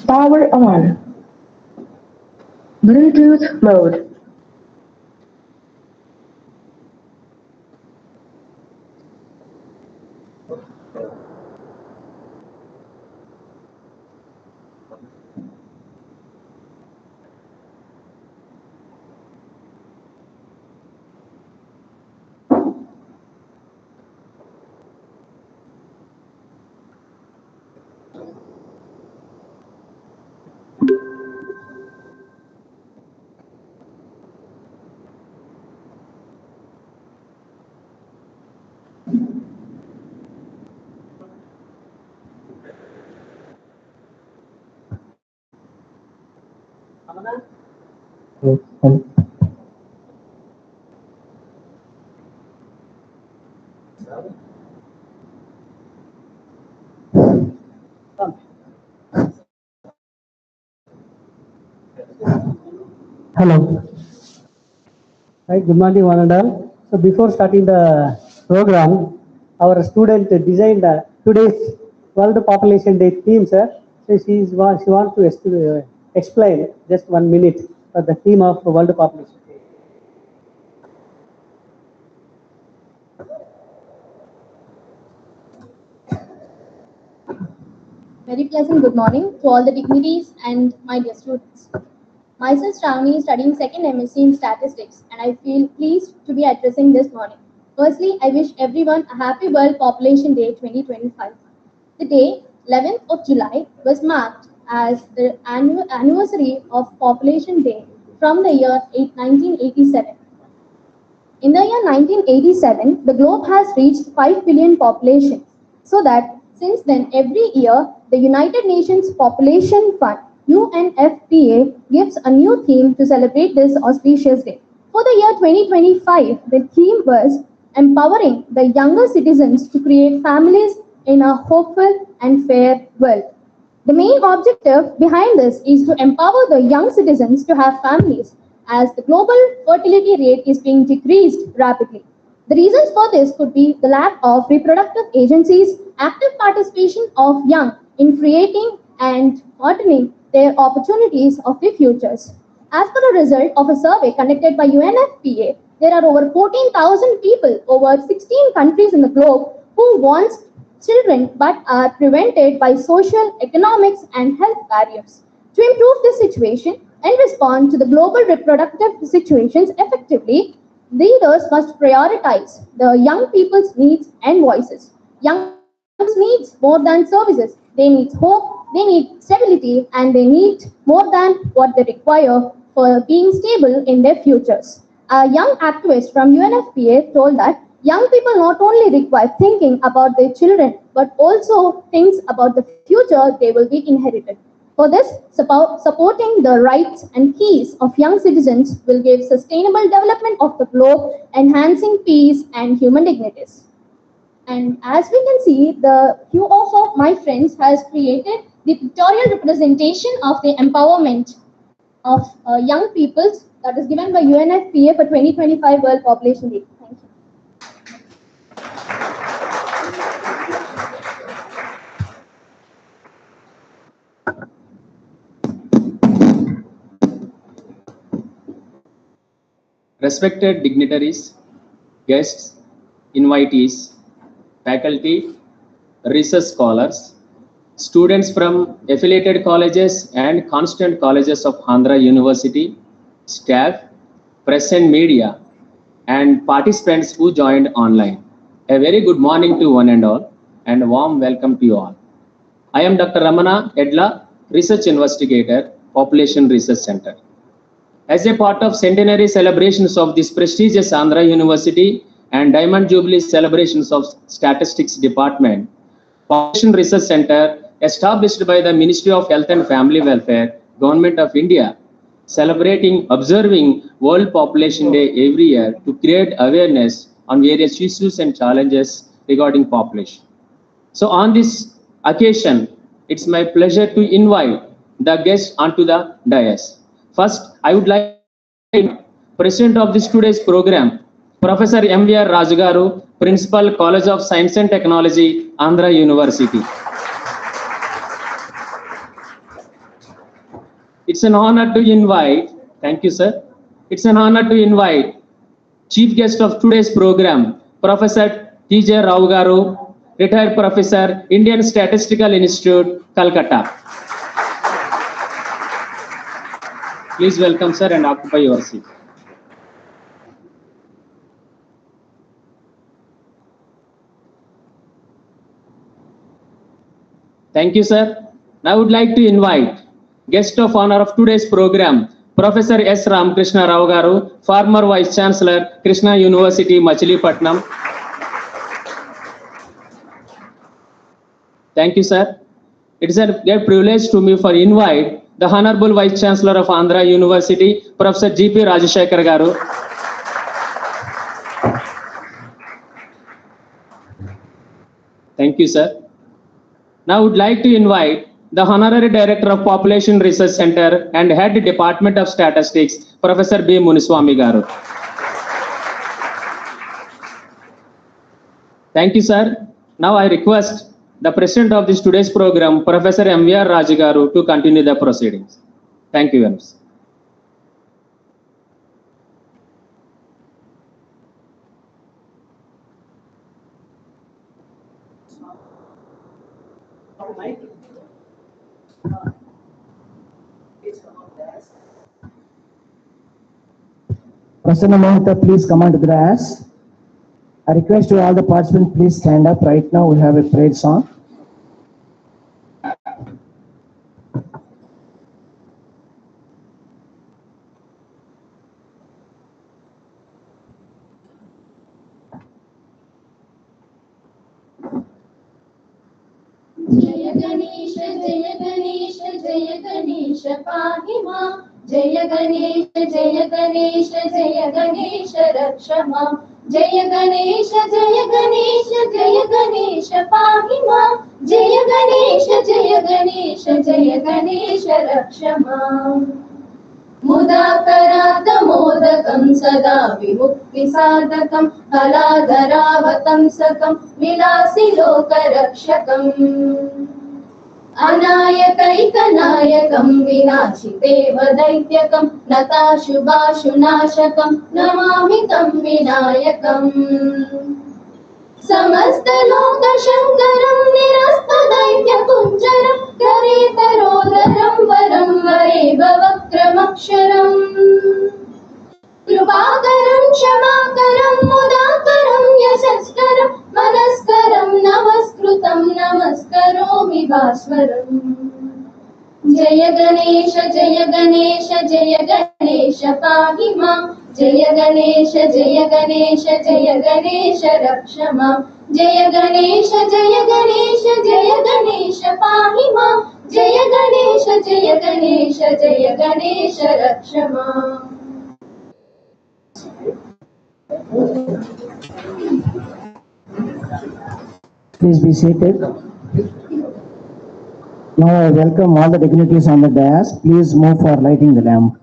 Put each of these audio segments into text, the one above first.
Power on. Bluetooth mode. Hello. Right, good morning, one and all. So before starting the program, our student designed today's World Population Day theme, sir. So she wants to explain just 1 minute for the theme of World Population Day. Very pleasant good morning to all the dignitaries and my dear students. Myself, Shravani, is studying second MSc in Statistics, and I feel pleased to be addressing this morning. Firstly, I wish everyone a happy World Population Day 2025. The day, 11th of July, was marked as the anniversary of Population Day from the year 1987. In the year 1987, the globe has reached 5 billion population, so that since then every year the United Nations Population Fund UNFPA gives a new theme to celebrate this auspicious day. For the year 2025, the theme was empowering the younger citizens to create families in a hopeful and fair world. The main objective behind this is to empower the young citizens to have families, as the global fertility rate is being decreased rapidly. The reasons for this could be the lack of reproductive agencies, active participation of young in creating and altering their opportunities of the futures. As per a result of a survey conducted by UNFPA, there are over 14,000 people over 16 countries in the globe who want children but are prevented by social, economics, and health barriers. To improve this situation and respond to the global reproductive situations effectively, leaders must prioritize the young people's needs and voices. Young people's needs more than services. They need hope, they need stability, and they need more than what they require for being stable in their futures. A young activist from UNFPA told that young people not only require thinking about their children, but also thinks about the future they will be inherited. For this, supporting the rights and keys of young citizens will give sustainable development of the globe, enhancing peace and human dignities. And as we can see, the few of my friends has created the pictorial representation of the empowerment of young peoples that is given by UNFPA for 2025 World Population Day. Thank you. Respected dignitaries, guests, invitees, faculty, research scholars, students from affiliated colleges and constant colleges of Andhra University, staff, press and media, and participants who joined online. A very good morning to one and all, and a warm welcome to you all. I am Dr. Ramana Edla, Research Investigator, Population Research Center. As a part of Centenary celebrations of this prestigious Andhra University and Diamond Jubilee celebrations of Statistics Department, Population Research Center, established by the Ministry of Health and Family Welfare, Government of India, observing World Population Day every year to create awareness on various issues and challenges regarding population. So on this occasion, it's my pleasure to invite the guests onto the dais. First, I would like to invite President of this today's program, Professor M.V.R. Rajgaru, Principal, College of Science and Technology, Andhra University. It's an honor to invite, thank you, sir. It's an honor to invite chief guest of today's program, Professor T.J. Rao Garu, retired professor, Indian Statistical Institute, Calcutta. Please welcome, sir, and occupy your seat. Thank you, sir. Now I would like to invite guest of honor of today's program, Professor S. Ramakrishna Rao Garu, former Vice Chancellor, Krishna University, Machilipatnam. Thank you, sir. It is a great privilege to me for invite the Honorable Vice Chancellor of Andhra University, Professor G.P. Rajashekar Garu. Thank you, sir. Now I would like to invite the Honorary Director of Population Research Center and Head Department of Statistics, Professor B. Muniswamy Garu. Thank you, sir. Now I request the President of this today's program, Professor M.V.R. Raju Garu, to continue the proceedings. Thank you very much. Prasanna Mohta, please come onto the dais. I request you all the participants, please stand up. Right now we have a parade song. जय गणेश जय गणेश जय गणेश पाहि मां जय गणेश जय गणेश जय गणेश रक्ष मां जय गणेश जय गणेश जय गणेश पाहि मां जय गणेश जय गणेश जय गणेश रक्ष मां मुदाकरात् मोदकं सदा विमुक्तिसाधकं कलाधरावतंसकं विलासि लोकरक्षकम् अनायकैकनायकं विनाशितेव दैत्यकं नताशुभाशुनाशकं नमामि तं विनायकम् समस्तलोकशङ्करं निरस्तदैत्यकुञ्जरं करेतरोदरं वरं वरेव वक्रमक्षरम् कृपाकरं क्षमाकरं मुदाकरं यशस्करं मनस्करं नमस्कृतं नमस्करोमि भास्वरम् जय गणेश जय गणेश जय गणेश पाहि मां जय गणेश जय गणेश जय गणेश रक्ष मां जय गणेश जय गणेश जय गणेश पाहि मां जय गणेश जय गणेश जय गणेश रक्ष मां Please be seated. Now I welcome all the dignitaries on the dais. Please move for lighting the lamp.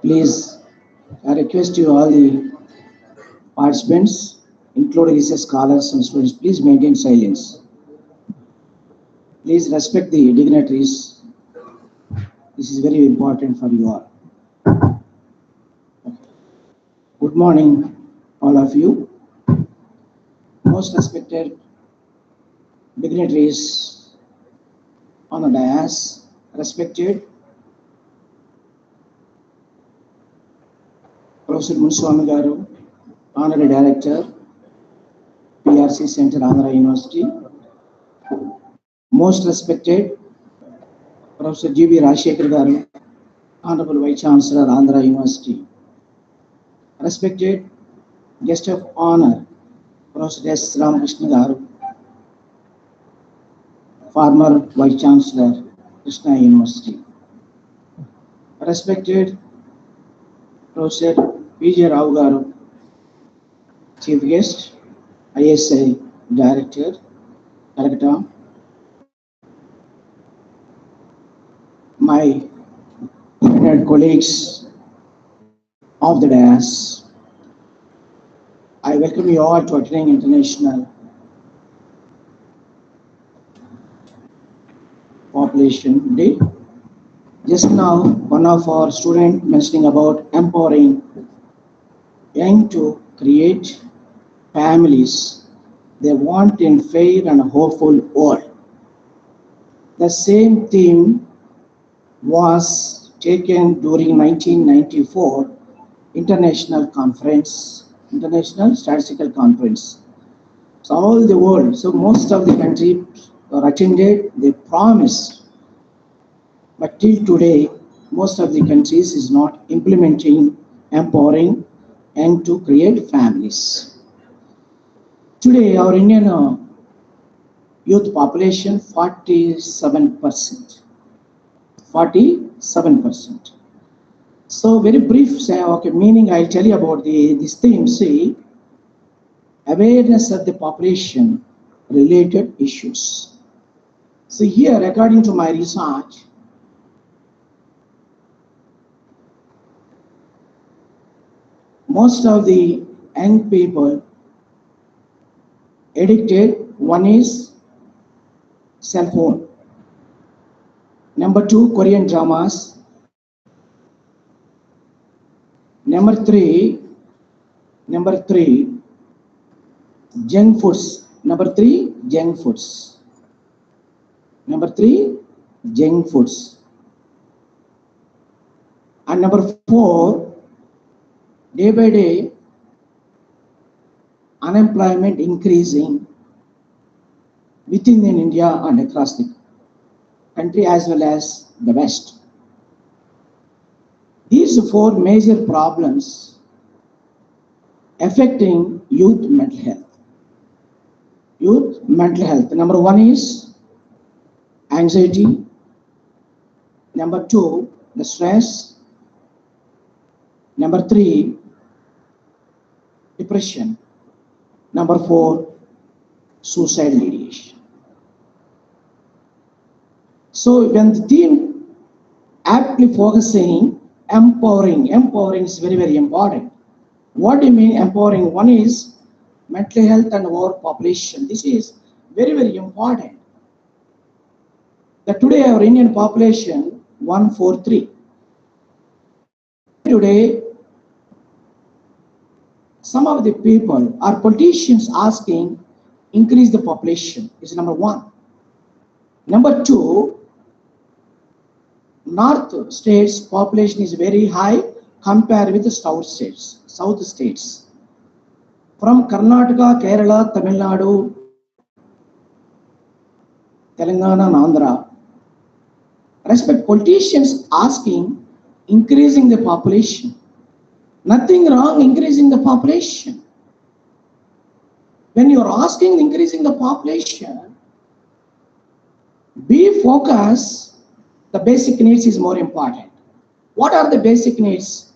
Please, I request you all the participants, including research scholars and students, please maintain silence. Please respect the dignitaries. This is very important for you all. Good morning, all of you. Most respected dignitaries on the dais, respected Professor Munswami Garu, Honorary Director, PRC Center, Andhra University. Most respected Professor G.B. Rajshekhar Garu, Honorable Vice Chancellor, Andhra University. Respected Guest of Honor, Professor S. Ramakrishna Garu, former Vice Chancellor, Krishna University. Respected Professor P.J. Rao Garu, Chief Guest, ISI Director, Calcutta. My colleagues of the dais, I welcome you all to attending International Population Day. Just now, one of our students mentioning about empowering young to create families they want in fair and hopeful world. The same theme was taken during 1994 International Statistical Conference. So all the world, so most of the countries were attended, they promised. But till today, most of the countries is not implementing, empowering, and to create families. Today, our Indian youth population 47%. 47%. So very brief, say, okay, meaning I'll tell you about this theme. See, awareness of the population related issues. So here, according to my research, most of the young people addicted, one is cell phone. Number two, Korean dramas. Number three, junk foods. Number three, junk foods. And number four, day by day, unemployment increasing within India and across the country as well as the West. These four major problems affecting youth mental health. Number one is anxiety. Number two, the stress. Number three, depression. Number four, suicide ideation. So when the theme aptly focusing empowering is very, very important. What do you mean empowering? One is mental health and our population. This is very, very important. That today our Indian population 143. today, some of the people or politicians asking increase the population is number one. Number two, north states population is very high compared with the south states. From Karnataka, Kerala, Tamil Nadu, Telangana and Andhra, respect politicians asking increasing the population. Nothing wrong increasing the population. When you are asking increasing the population, be focused, the basic needs is more important. What are the basic needs?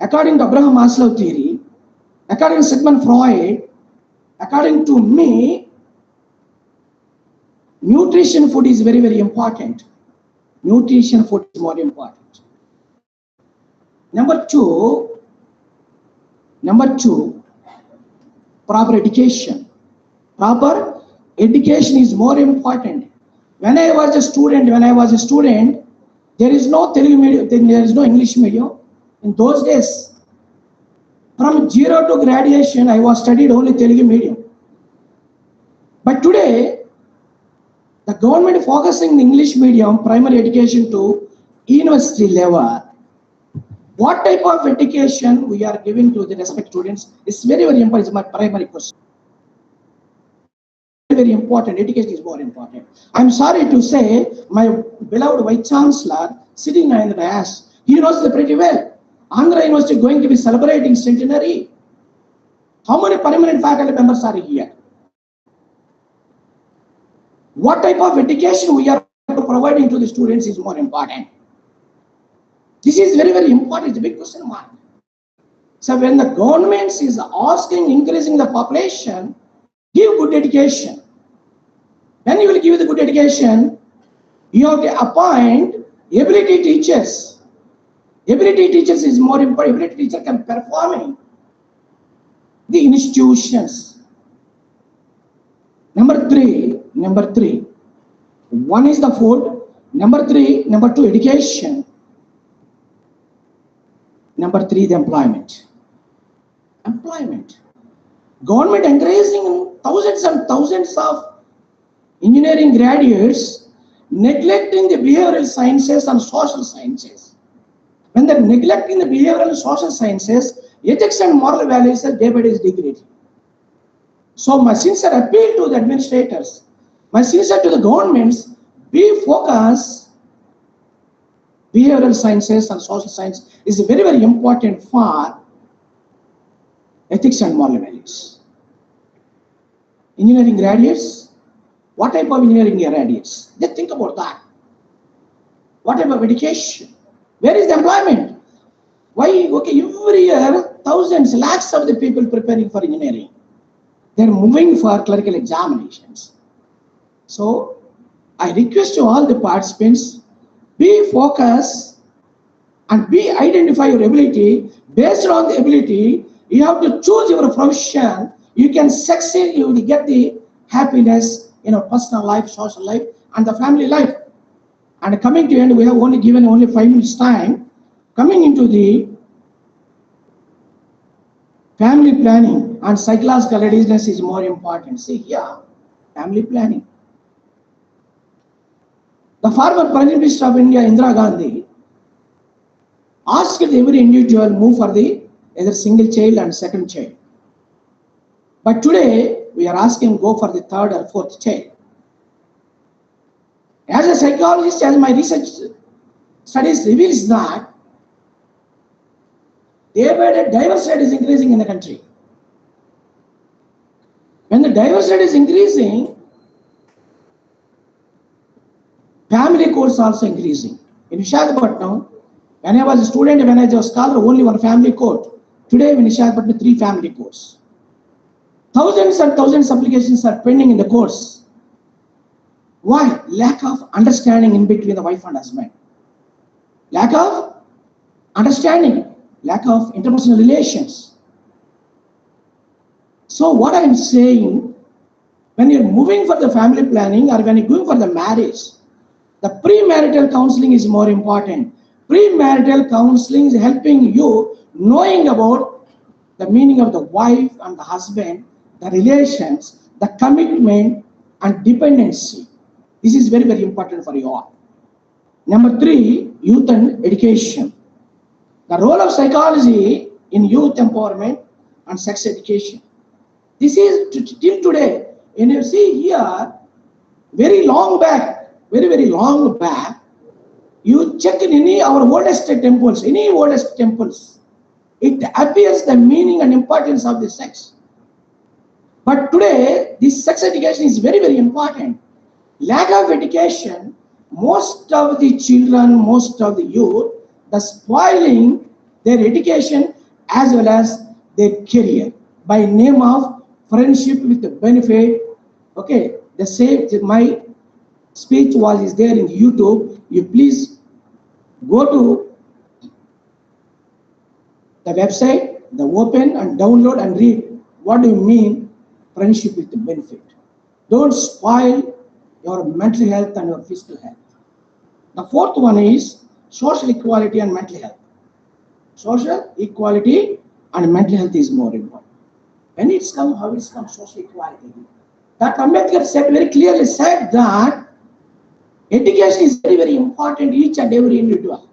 According to Abraham Maslow theory, according to Sigmund Freud, according to me, nutrition food is very, very important. Nutrition food is more important. Number two, proper education. Proper education is more important. When I was a student, there is no Telugu medium, there is no English medium. In those days, from zero to graduation, I was studied only Telugu medium. But today, the government focusing the English medium primary education to university level. What type of education we are giving to the respected students is very, very important. It's my primary question. Very important. Education is more important. I'm sorry to say, my beloved Vice Chancellor sitting in the ass, he knows it pretty well. Andhra University is going to be celebrating Centenary. How many permanent faculty members are here? What type of education we are providing to the students is more important. This is very, very important. It's a big question mark. So when the government is asking increasing the population, give good education. When you will give the good education, you have to appoint ability teachers. Ability teachers is more important. Ability teacher can perform in the institutions. Number three. One is the food. Number two, education. Number three, the employment. Government encouraging thousands and thousands of engineering graduates, neglecting the behavioral sciences and social sciences. When they're neglecting the behavioral and social sciences, ethics and moral values are day by day degrading. So my sincere appeal to the administrators, my sincere to the governments, be focused. Behavioral sciences and social science is very, very important for ethics and moral values. Engineering graduates, what type of engineering graduates? Just think about that. What type of education? Where is the employment? Why? Okay, every year, thousands, lakhs of the people preparing for engineering. They're moving for clerical examinations. So, I request to all the participants, be focused and identify your ability. Based on the ability, you have to choose your profession. You can succeed, you will get the happiness in your personal life, social life, and the family life. And coming to end, we have only given 5 minutes time. Coming into the family planning and psychological readiness is more important. See here, family planning. The former Prime Minister of India, Indira Gandhi, asked every individual move for the either single child and second child. But today, we are asking go for the third or fourth child. As a psychologist, as my research studies reveals that day by day diversity is increasing in the country. When the diversity is increasing, family courts also increasing. In Visakhapatnam, when I was a student, when I was a scholar, only one family court. Today, in Visakhapatnam, 3 family courts. Thousands and thousands of applications are pending in the courts. Why? Lack of understanding in between the wife and husband. Lack of understanding, lack of interpersonal relations. So what I am saying, when you're moving for the family planning or when you're going for the marriage, the premarital counseling is more important. Premarital counseling is helping you knowing about the meaning of the wife and the husband, the relations, the commitment and dependency. This is very, very important for you all. Number 3, youth and education. The role of psychology in youth empowerment and sex education. This is till today. And you see here, very long back, very long back, you check in any our oldest temples, it appears the meaning and importance of the sex. But today, this sex education is very, very important. Lack of education, most of the children, most of the youth, the spoiling their education as well as their career by name of friendship with the benefit. Okay, the same, my speech is there in YouTube. You please go to the website, the open and download and read what do you mean friendship with the benefit. Don't spoil your mental health and your physical health. The 4th one is social equality and mental health. Social equality and mental health is more important. When it's come, how it's come, social equality. Dr. Ambedkar said very clearly said that education is very, very important each and every individual.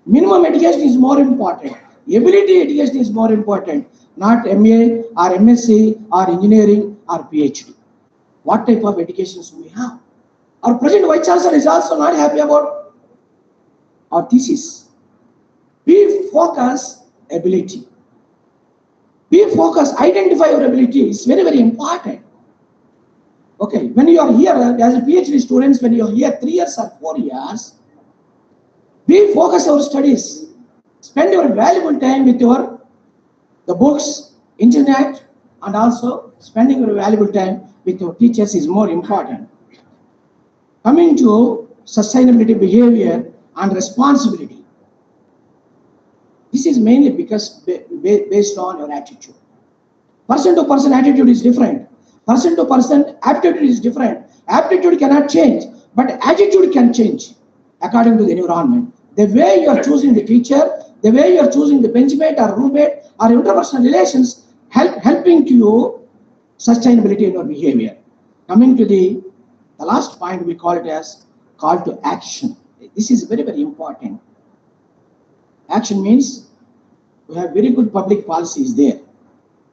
Minimum education is more important. Ability education is more important, not MA or MSc or engineering or PhD. What type of educations we have? Our present Vice Chancellor is also not happy about our thesis. We focus ability. We focus, identify your ability is very, very important. Okay, when you are here as a PhD students, when you are here 3 years or 4 years, we focus our studies. Spend your valuable time with the books, internet, and also spending your valuable time with your teachers is more important. Coming to sustainability behavior and responsibility. This is mainly because based on your attitude. Person to person attitude is different. Person to person aptitude is different. Aptitude cannot change, but attitude can change according to the environment. The way you are choosing the teacher, the way you are choosing the benchmate or roommate or interpersonal relations helping to you sustainability in your behavior. Coming to the last point, we call it as call to action. This is very, very important. Action means we have very good public policies there.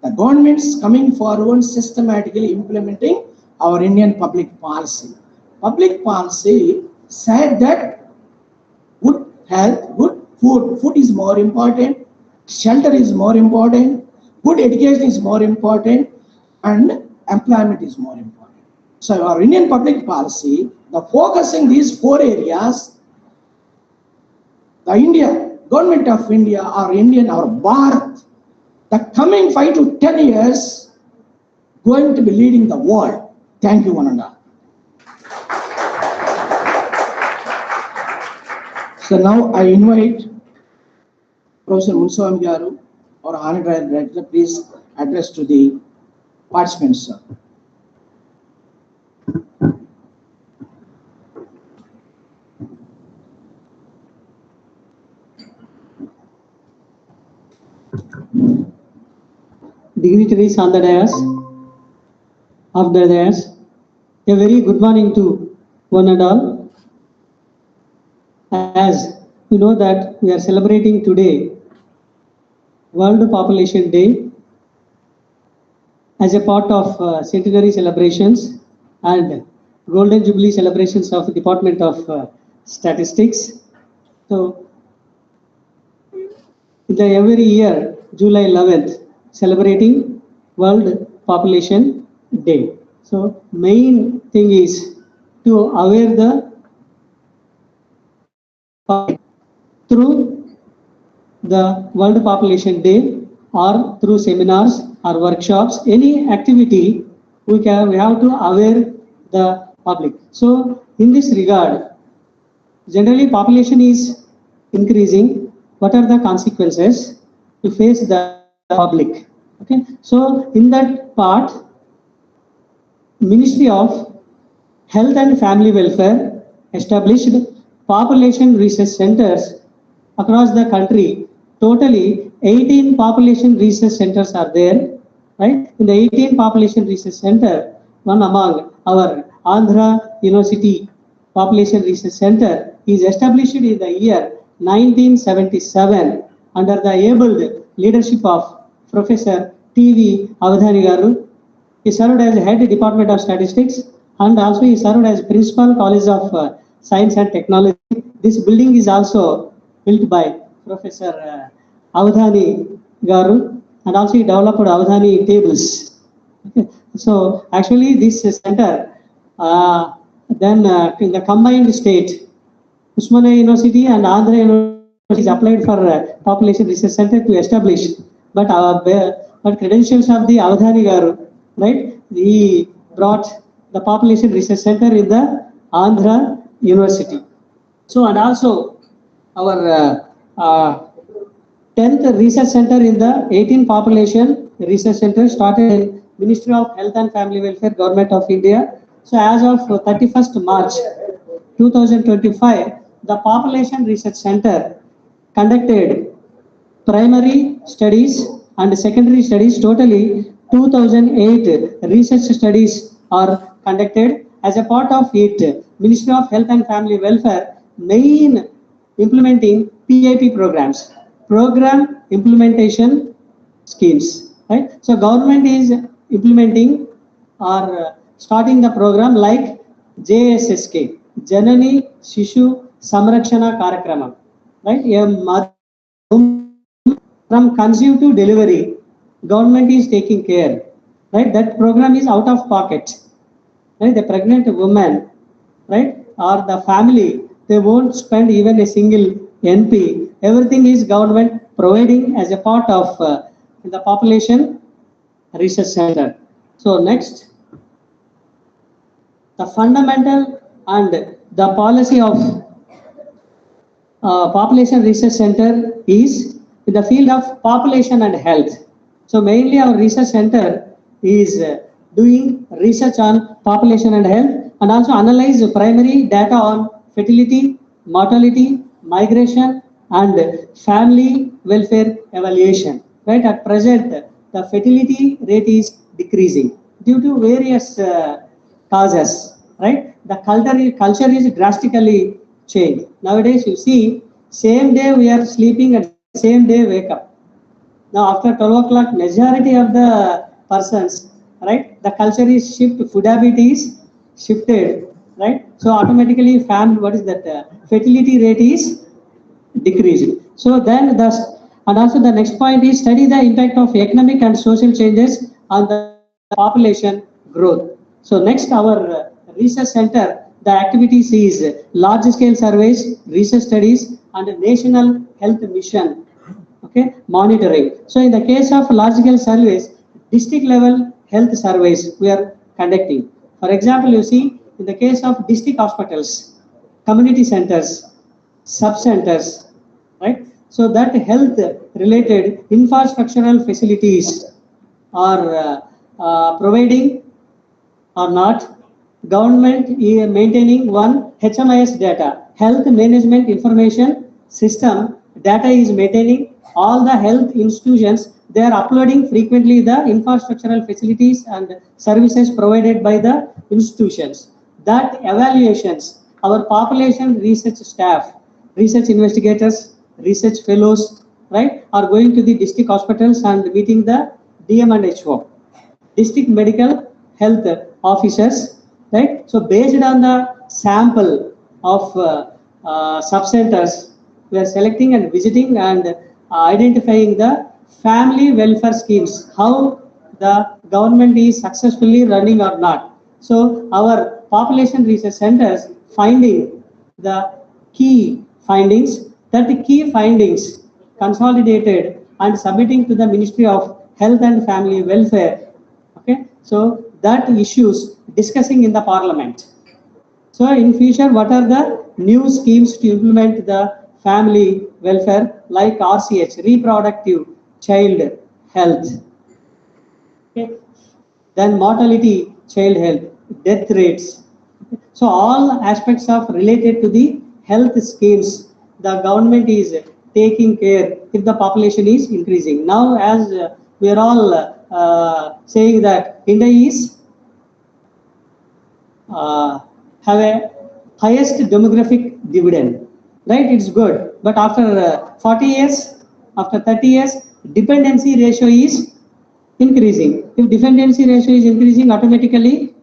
The government's coming forward systematically implementing our Indian public policy. Public policy said that good health, good food. Food is more important, shelter is more important, good education is more important, and employment is more important. So our Indian public policy, the focusing these 4 areas, the India, government of India, our Indian, our Bharat, the coming 5 to 10 years, going to be leading the world. Thank you, one and all. So now I invite Professor Munswami Garu, our Honorary Director, please address to the participants, sir. Dignitaries on the dais, of the dais, a very good morning to one and all. As you know that we are celebrating today World Population Day as a part of Centenary celebrations and Golden Jubilee celebrations of Department of Statistics. So, every year, July 11th, celebrating World Population Day. So, main thing is to aware the through the World Population Day or through seminars or workshops, any activity we have to aware the public. So in this regard, generally population is increasing. What are the consequences to face the public? Okay, so in that part, Ministry of Health and Family Welfare established population research centers across the country. Totally 18 population research centers are there, right? In the 18 population research center, one among our Andhra University Population Research Center is established in the year 1977 under the able leadership of Professor T.V. Avadhani Garu. He served as head Department of Statistics and also he served as Principal College of Science and Technology. This building is also built by Professor Avadhani Garu and also he developed Avadhani tables. Okay. So actually this center then in the combined state, Usmania University and Andhra University is applied for population research center to establish, but credentials of the Avadhani Garu, right? He brought the population research center in the Andhra University. So and also our 10th research center in the 18 population research center started in Ministry of Health and Family Welfare, Government of India. So as of 31st March 2025, the Population Research Center conducted primary studies and secondary studies. Totally 2008 research studies are conducted. As a part of it, Ministry of Health and Family Welfare main implementing PIP programs, program implementation schemes, right? So government is implementing or starting the program like JSSK, Janani Shishu Samrakshana Karakramam, right? A mother from conceive to delivery, government is taking care, right? That program is out of pocket, right? The pregnant woman, right, or the family, they won't spend even a single NP. Everything is government providing as a part of the population research center. So next, the fundamental and the policy of population research center is in the field of population and health. So mainly our research center is doing research on population and health and also analyze primary data on fertility, mortality, migration and family welfare evaluation. Right, at present the fertility rate is decreasing due to various causes, right? The culture is drastically changed. Nowadays you see, same day we are sleeping and same day wake up. Now after 12 o'clock, majority of the persons, right, the culture is shifted, food habit is shifted, right? So automatically what is that, fertility rate is decreased. So then and also the next point is study the impact of economic and social changes on the population growth. So next our research center, the activities is large scale surveys, research studies and national health mission, okay, monitoring. So in the case of large scale surveys, district level health surveys we are conducting. For example, you see in the case of district hospitals, community centers, sub centers, right? So that health related infrastructural facilities are providing or not. Government is maintaining one HMIS data, health management information system data is maintaining. All the health institutions, they are uploading frequently the infrastructural facilities and services provided by the institutions. That evaluations, our population research staff, research investigators, research fellows, right, are going to the district hospitals and meeting the DM and HO, district medical health officers, right? So based on the sample of sub-centers, we are selecting and visiting and identifying the family welfare schemes, how the government is successfully running or not. So our population research centers finding the key findings, that the key findings consolidated and submitting to the Ministry of Health and Family Welfare. Okay, so that issues discussing in the Parliament. So in future, what are the new schemes to implement the family welfare like RCH, reproductive child health, okay, then mortality, child health, death rates. So all aspects of related to the health schemes the government is taking care if the population is increasing. Now, as we are all saying that India is have a highest demographic dividend, right? It's good, but after 40 years, after 30 years, dependency ratio is increasing. If dependency ratio is increasing, automatically,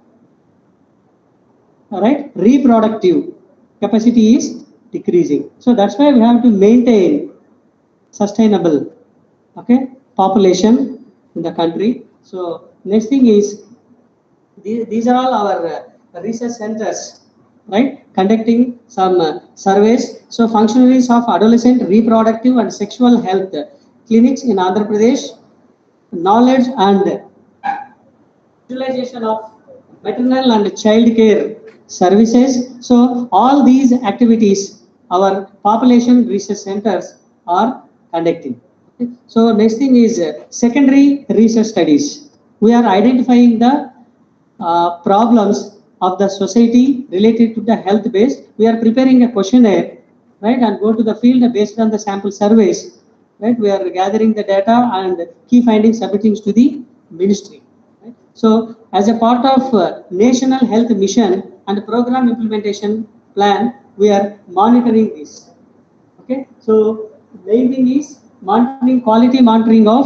right, reproductive capacity is decreasing. So that's why we have to maintain sustainable, okay, population in the country. So next thing is these are all our research centers, right, conducting some surveys. So functionaries of adolescent reproductive and sexual health clinics in Andhra Pradesh, knowledge and utilization of maternal and child care services. So all these activities our population research centers are conducting. Okay. So next thing is secondary research studies. We are identifying the problems of the society related to the health base. We are preparing a questionnaire, right, and go to the field based on the sample surveys, right. We are gathering the data and key findings submitting to the ministry. Right? So as a part of national health mission and program implementation plan, we are monitoring this. Okay, so main thing is monitoring, quality monitoring of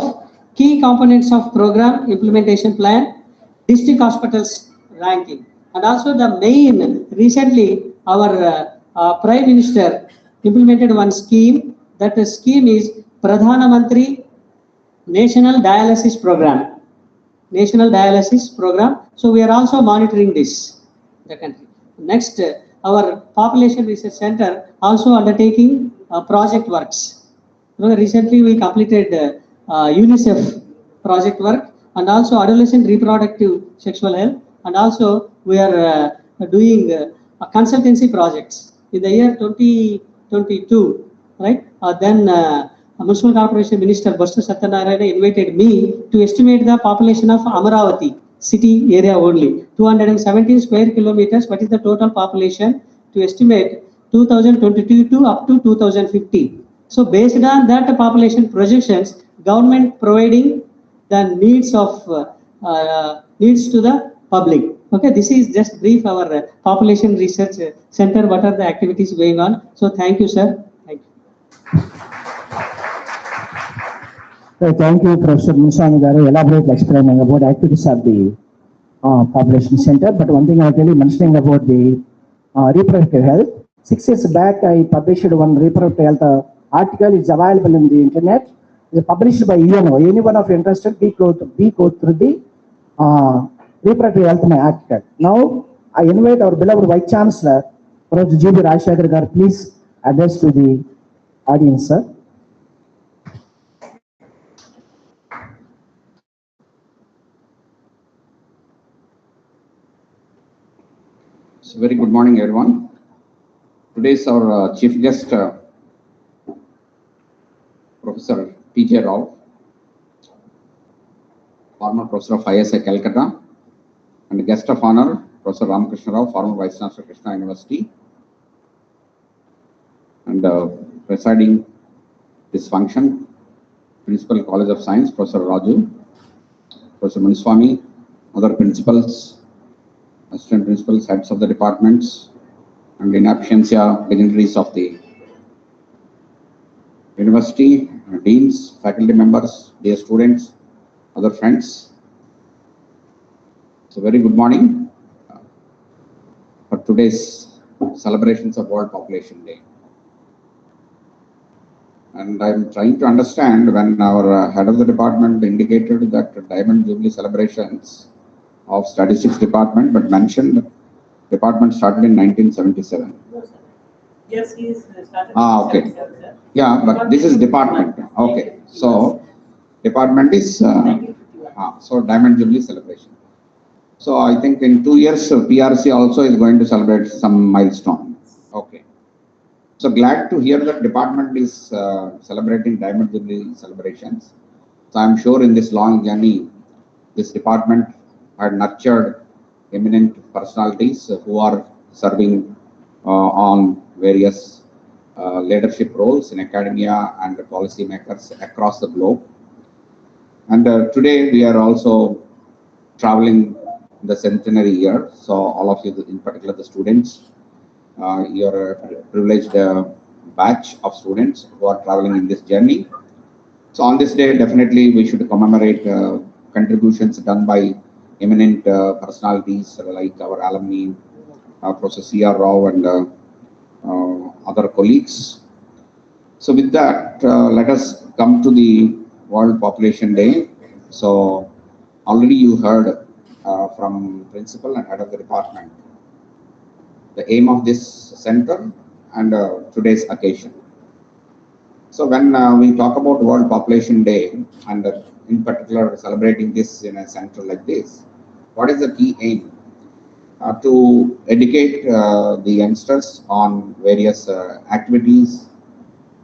key components of program implementation plan, district hospitals ranking, and also the main recently our Prime Minister implemented one scheme. That scheme is Pradhana Mantri National Dialysis Program. National Dialysis Program. So we are also monitoring this the country. Next, our Population Research Center also undertaking project works. Recently we completed UNICEF project work and also adolescent reproductive sexual health, and also we are doing consultancy projects in the year 2022, right? Then Municipal Corporation Minister Centenary invited me to estimate the population of Amaravati city area only, 217 square kilometers. What is the total population to estimate 2022 to up to 2050? So based on that population projections, government providing the needs of needs to the public. Okay, this is just brief our population research center. What are the activities going on? So thank you, sir. Thank you. So thank you, Professor Musani garu, elaborately explaining about activities of the population center. But one thing I will tell you, mentioning about the reproductive health. 6 years back, I published one reproductive health article. Is available in the internet. It's published by UNO. Anyone of interested, be go through the reproductive health article. Now, I invite our beloved Vice Chancellor, Professor G.B. Rajshekar garu, please address to the audience, sir. So very good morning, everyone. Today is our chief guest, Professor P.J. Rao, former professor of ISI Calcutta, and guest of honor, Professor Ramakrishna Rao, former Vice Chancellor, Krishna University, and presiding this function, Principal College of Science, Professor Raju, Professor Muniswamy, other principals, assistant principals, heads of the departments, and in absentia, dignitaries of the university, deans, faculty members, dear students, other friends. So very good morning for today's celebrations of World Population Day. And I'm trying to understand when our head of the department indicated that Diamond Jubilee celebrations of Statistics Department, but mentioned department started in 1977. No, sir. Yes, he is started. Okay. Sir. Yeah, but this is department. Okay. So department is so Diamond Jubilee celebration. So I think in 2 years PRC also is going to celebrate some milestone. Okay. So glad to hear that department is celebrating Diamond Jubilee celebrations. So I'm sure in this long journey, this department had nurtured eminent personalities who are serving on various leadership roles in academia and policymakers across the globe. And today we are also traveling the centenary year. So all of you, in particular the students, you're a privileged batch of students who are traveling in this journey. So on this day, definitely we should commemorate contributions done by eminent personalities like our alumni, Professor C.R. Rao and other colleagues. So with that, let us come to the World Population Day. So already you heard from principal and head of the department the aim of this center and today's occasion. So when we talk about World Population Day and in particular celebrating this in a center like this, what is the key aim? To educate the youngsters on various activities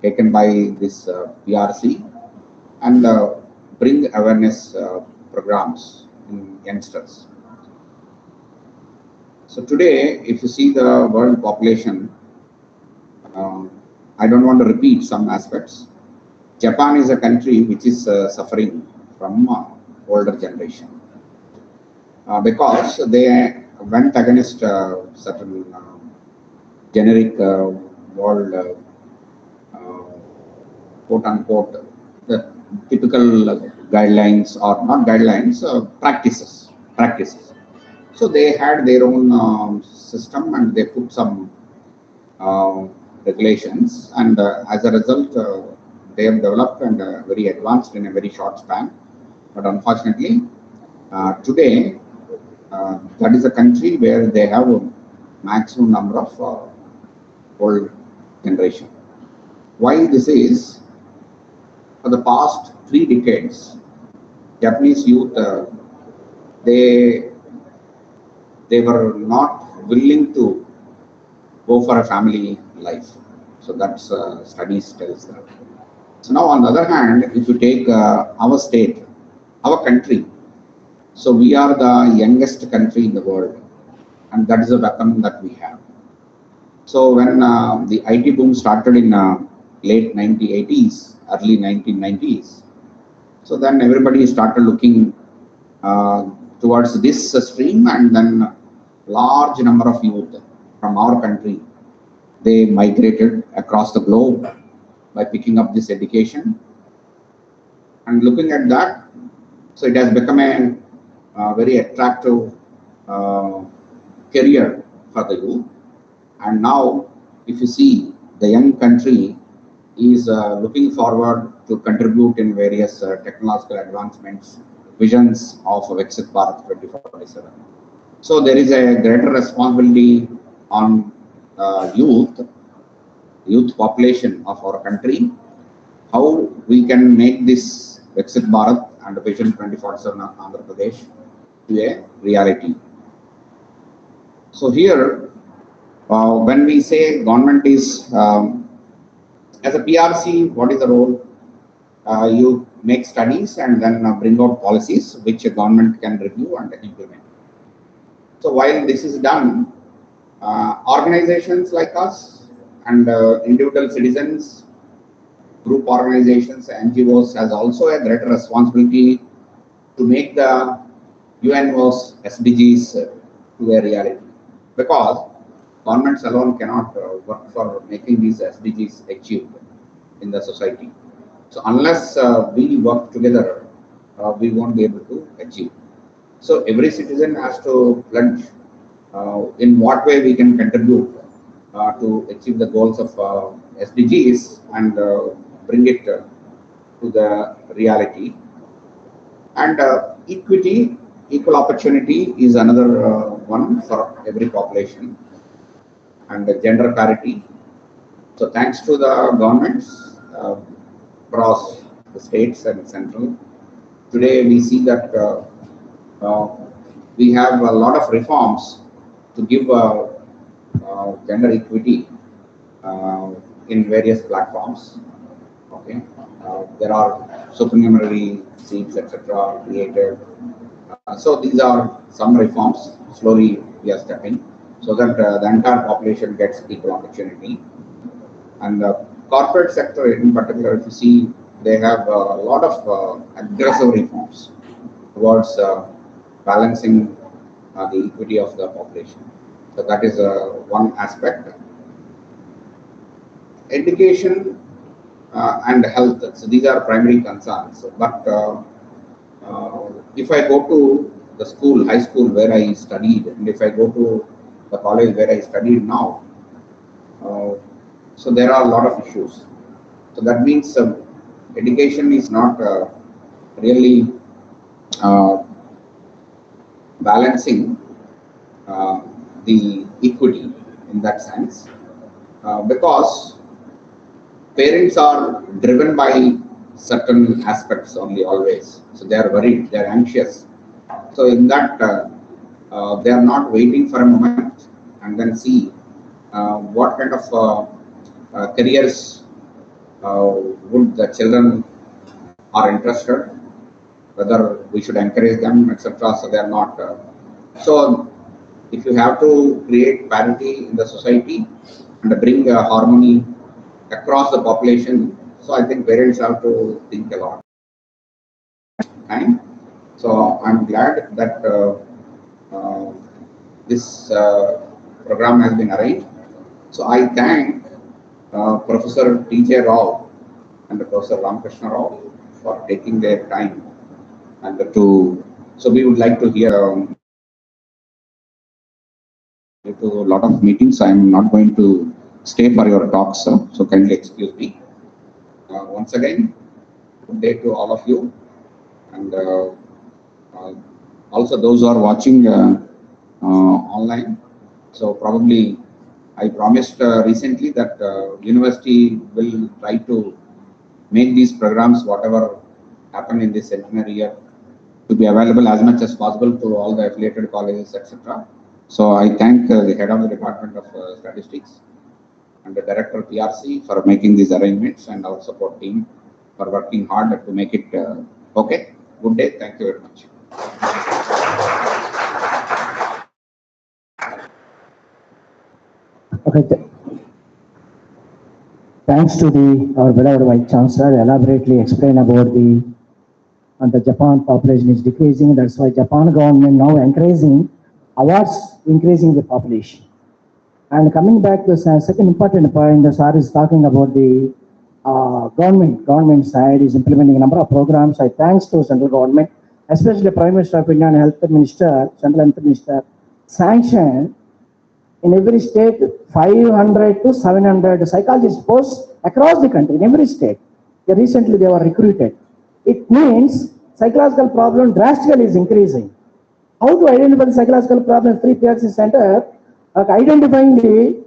taken by this PRC and bring awareness programs in youngsters. So today, if you see the world population, I don't want to repeat some aspects. Japan is a country which is suffering from older generation because they went against certain generic world quote unquote the typical guidelines or not guidelines practices. So they had their own system and they put some regulations, and as a result they have developed and very advanced in a very short span. But unfortunately today that is a country where they have a maximum number of old generation. Why this is? For the past 3 decades, Japanese youth they were not willing to go for a family life. So that's studies tells that. So now on the other hand, if you take our state, our country, so we are the youngest country in the world, and that is a weapon that we have. So when the IT boom started in late 1980s, early 1990s, so then everybody started looking towards this stream, and then large number of youth from our country, they migrated across the globe by picking up this education. And looking at that, so it has become a very attractive career for the youth. And now, if you see, the young country is looking forward to contribute in various technological advancements, visions of Viksit Bharat 2047. So there is a greater responsibility on youth population of our country, how we can make this Viksit Bharat and Vision 2047 of Andhra Pradesh to a reality. So here, when we say government is, as a PRC, what is the role? You make studies and then bring out policies which a government can review and implement. So while this is done, organizations like us and individual citizens, group organizations, NGOs has also a greater responsibility to make the UNO's SDGs to a reality, because governments alone cannot work for making these SDGs achieved in the society. So unless we work together, we won't be able to achieve. So every citizen has to pledge in what way we can contribute to achieve the goals of SDGs and bring it to the reality. And equity, equal opportunity is another one for every population, and gender parity. So thanks to the governments across the states and central, today we see that we have a lot of reforms to give gender equity in various platforms. Okay, there are supernumerary seats, etc., created. So these are some reforms. Slowly we are stepping. so that the entire population gets equal opportunity. And the corporate sector in particular, if you see, they have a lot of aggressive reforms towards balancing the equity of the population. So that is one aspect. Education and health, so these are primary concerns. But if I go to the school, high school where I studied, and if I go to the college where I studied now, so there are a lot of issues. So that means education is not really balancing the equity in that sense, because parents are driven by certain aspects only always. So they are worried, they are anxious. So in that, they are not waiting for a moment and then see what kind of careers would the children are interested, whether we should encourage them, etc. So they are not. So if you have to create parity in the society and bring harmony across the population, so I think parents have to think a lot. And so I'm glad that this program has been arranged. So I thank Professor T.J. Rao and Professor Ramakrishna Rao for taking their time and so we would like to hear due to a lot of meetings. I am not going to stay for your talk, sir. So kindly excuse me. Once again, good day to all of you, and also those who are watching online. So probably I promised recently that university will try to make these programs, whatever happen in this centenary year, to be available as much as possible to all the affiliated colleges, etc. So I thank the head of the Department of Statistics and the Director of PRC for making these arrangements, and our support team for working hard to make it okay. Good day. Thank you very much. Okay. Thanks to our beloved Vice Chancellor, elaborately explain about the Japan population is decreasing. That's why Japan government now encouraging awards increasing the population. And coming back to the second important point, the sir is talking about the government side is implementing a number of programs. I thanks to central government, especially the Prime Minister of India and Health Minister, Central Health Minister, sanctioned in every state 500 to 700 psychologist posts across the country in every state. Recently they were recruited. It means psychological problem drastically is increasing. How to identify the psychological problem? 3 PRC center identifying the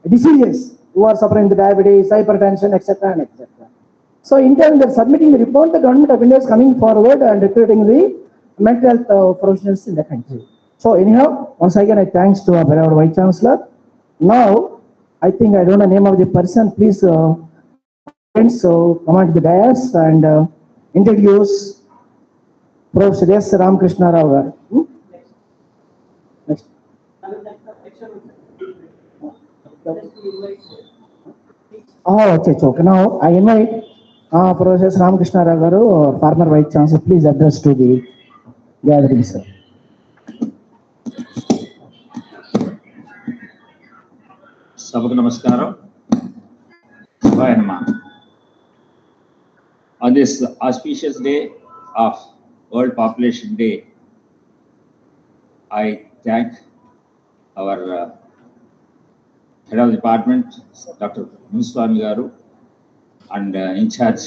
diseases who are suffering the diabetes, hypertension, etc. and etc. So in turn, they're submitting the report. The government of India is coming forward and recruiting the mental health professionals in the country. So anyhow, once again, I thanks to our beloved Vice Chancellor. Now, I think I don't know the name of the person. Please, friends, so come on to the dais and introduce Professor S. Ramakrishna Rao. Next. Oh, okay. Now I invite Professor Ramakrishna Rao Garu, former Vice Chancellor, please address to the gathering, sir. Sabhaku Namaskaram. On this auspicious day of World Population Day, I thank our head of the department, Dr. Muswami Garu, and in charge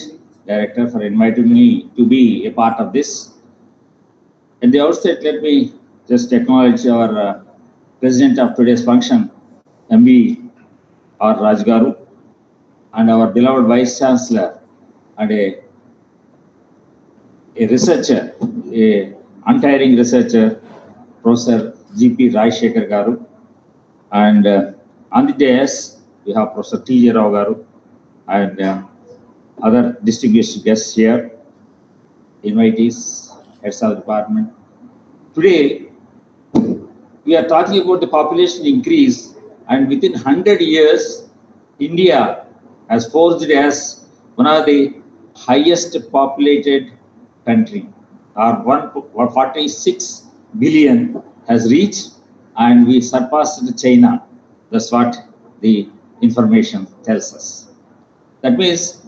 director for inviting me to be a part of this. At the outset, let me just acknowledge our president of today's function, MB R. Raj Garu, and our beloved Vice Chancellor and a researcher, a untiring researcher, Professor G.P. Rajasekhar Garu. And on the dais, we have Professor T.J. Rao Garu and other distinguished guests here, invitees, heads of the department. Today, we are talking about the population increase, and within 100 years, India has forged as one of the highest populated country. Our 146 billion has reached, and we surpassed China. That's what the information tells us. That means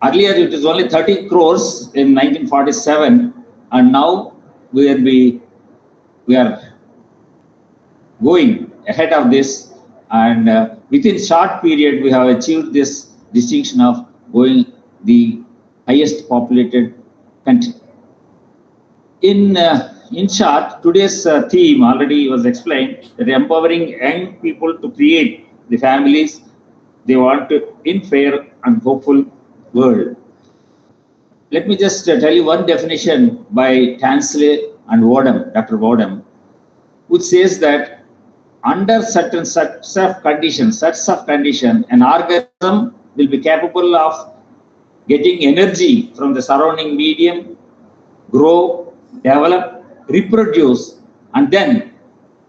earlier it was only 30 crores in 1947, and now we are going ahead of this, and within short period we have achieved this distinction of going the highest populated country. In short, today's theme already was explained, that empowering young people to create the families they want to in fair and hopeful world. Let me just tell you one definition by Chancellor and Dr. Wadham, which says that under certain sets of conditions, an organism will be capable of getting energy from the surrounding medium, grow, develop, reproduce, and then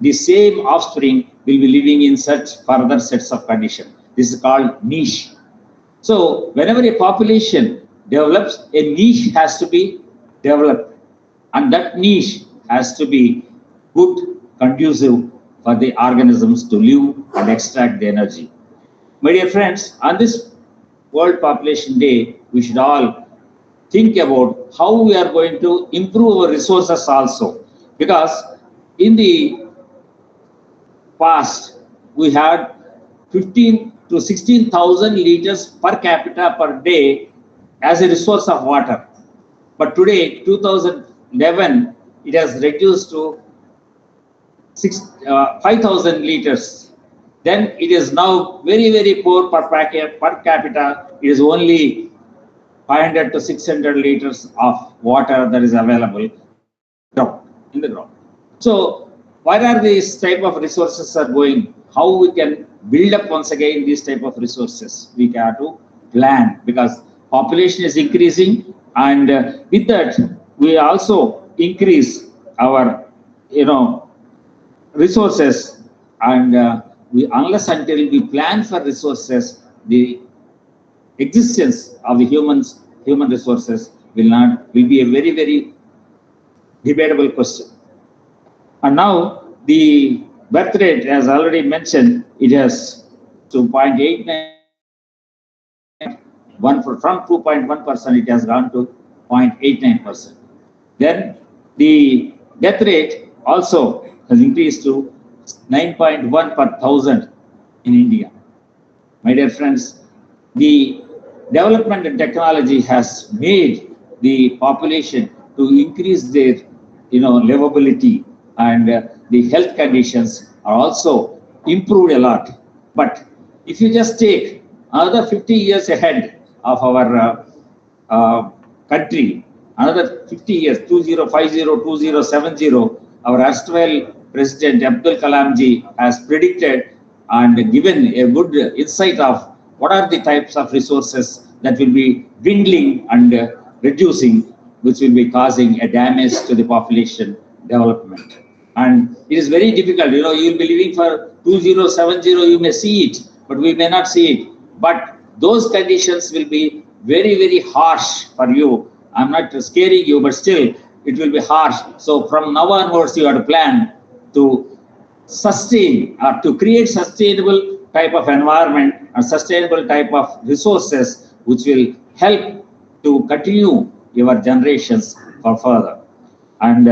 the same offspring will be living in such further sets of conditions. This is called niche. So whenever a population develops, a niche has to be developed, and that niche has to be good, conducive for the organisms to live and extract the energy. My dear friends, on this World Population Day, we should all think about how we are going to improve our resources also, because in the past we had 15 to 16,000 liters per capita per day as a resource of water, but today 2011 it has reduced to 5,000 liters. Then it is now very poor per capita. It is only 500 to 600 liters of water that is available in the ground. So where are these type of resources are going? How we can build up once again these type of resources? We have to plan, because population is increasing, and with that we also increase our resources, and unless until we plan for resources, the existence of the human resources will be a very debatable question. And now the birth rate, as already mentioned, it has to 0.89. From 2.1%, it has gone to 0.89%. Then the death rate also has increased to 9.1 per thousand in India. My dear friends, the development and technology has made the population to increase their livability, and the health conditions are also improved a lot. But if you just take another 50 years ahead of our country, another 50 years, 2050, 2070, our erstwhile President Abdul Kalam ji has predicted and given a good insight of what are the types of resources that will be dwindling and reducing, which will be causing a damage to the population development. And it is very difficult. You will be living for 2070, you may see it, but we may not see it. But those conditions will be very harsh for you. I'm not scaring you, but still it will be harsh. So from now onwards, you have to plan to sustain or to create sustainable type of environment and sustainable type of resources which will help to continue your generations for further. And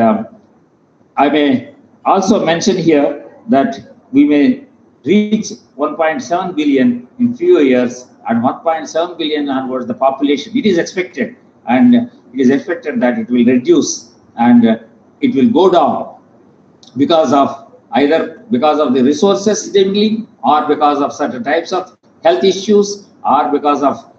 I may also mention here that we may reach 1.7 billion in few years, and 1.7 billion onwards the population, it is expected, and it is expected that it will reduce and it will go down because of either because of the resources dwindling, or because of certain types of health issues, or because of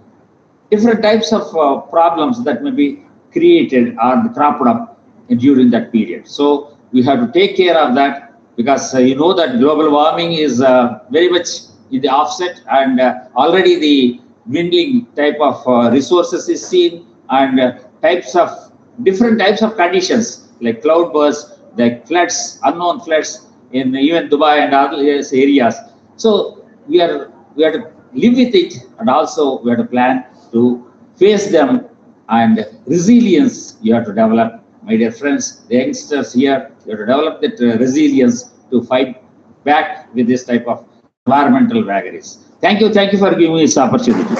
different types of problems that may be created or cropped up during that period. So we have to take care of that, because you know that global warming is very much in the offset, and already the dwindling type of resources is seen, and different types of conditions like cloudbursts, like floods, unknown floods, in even Dubai and other areas. So we have to live with it, and also we have to plan to face them, and resilience you have to develop. My dear friends, the youngsters here, you have to develop that resilience to fight back with this type of environmental vagaries. Thank you for giving me this opportunity.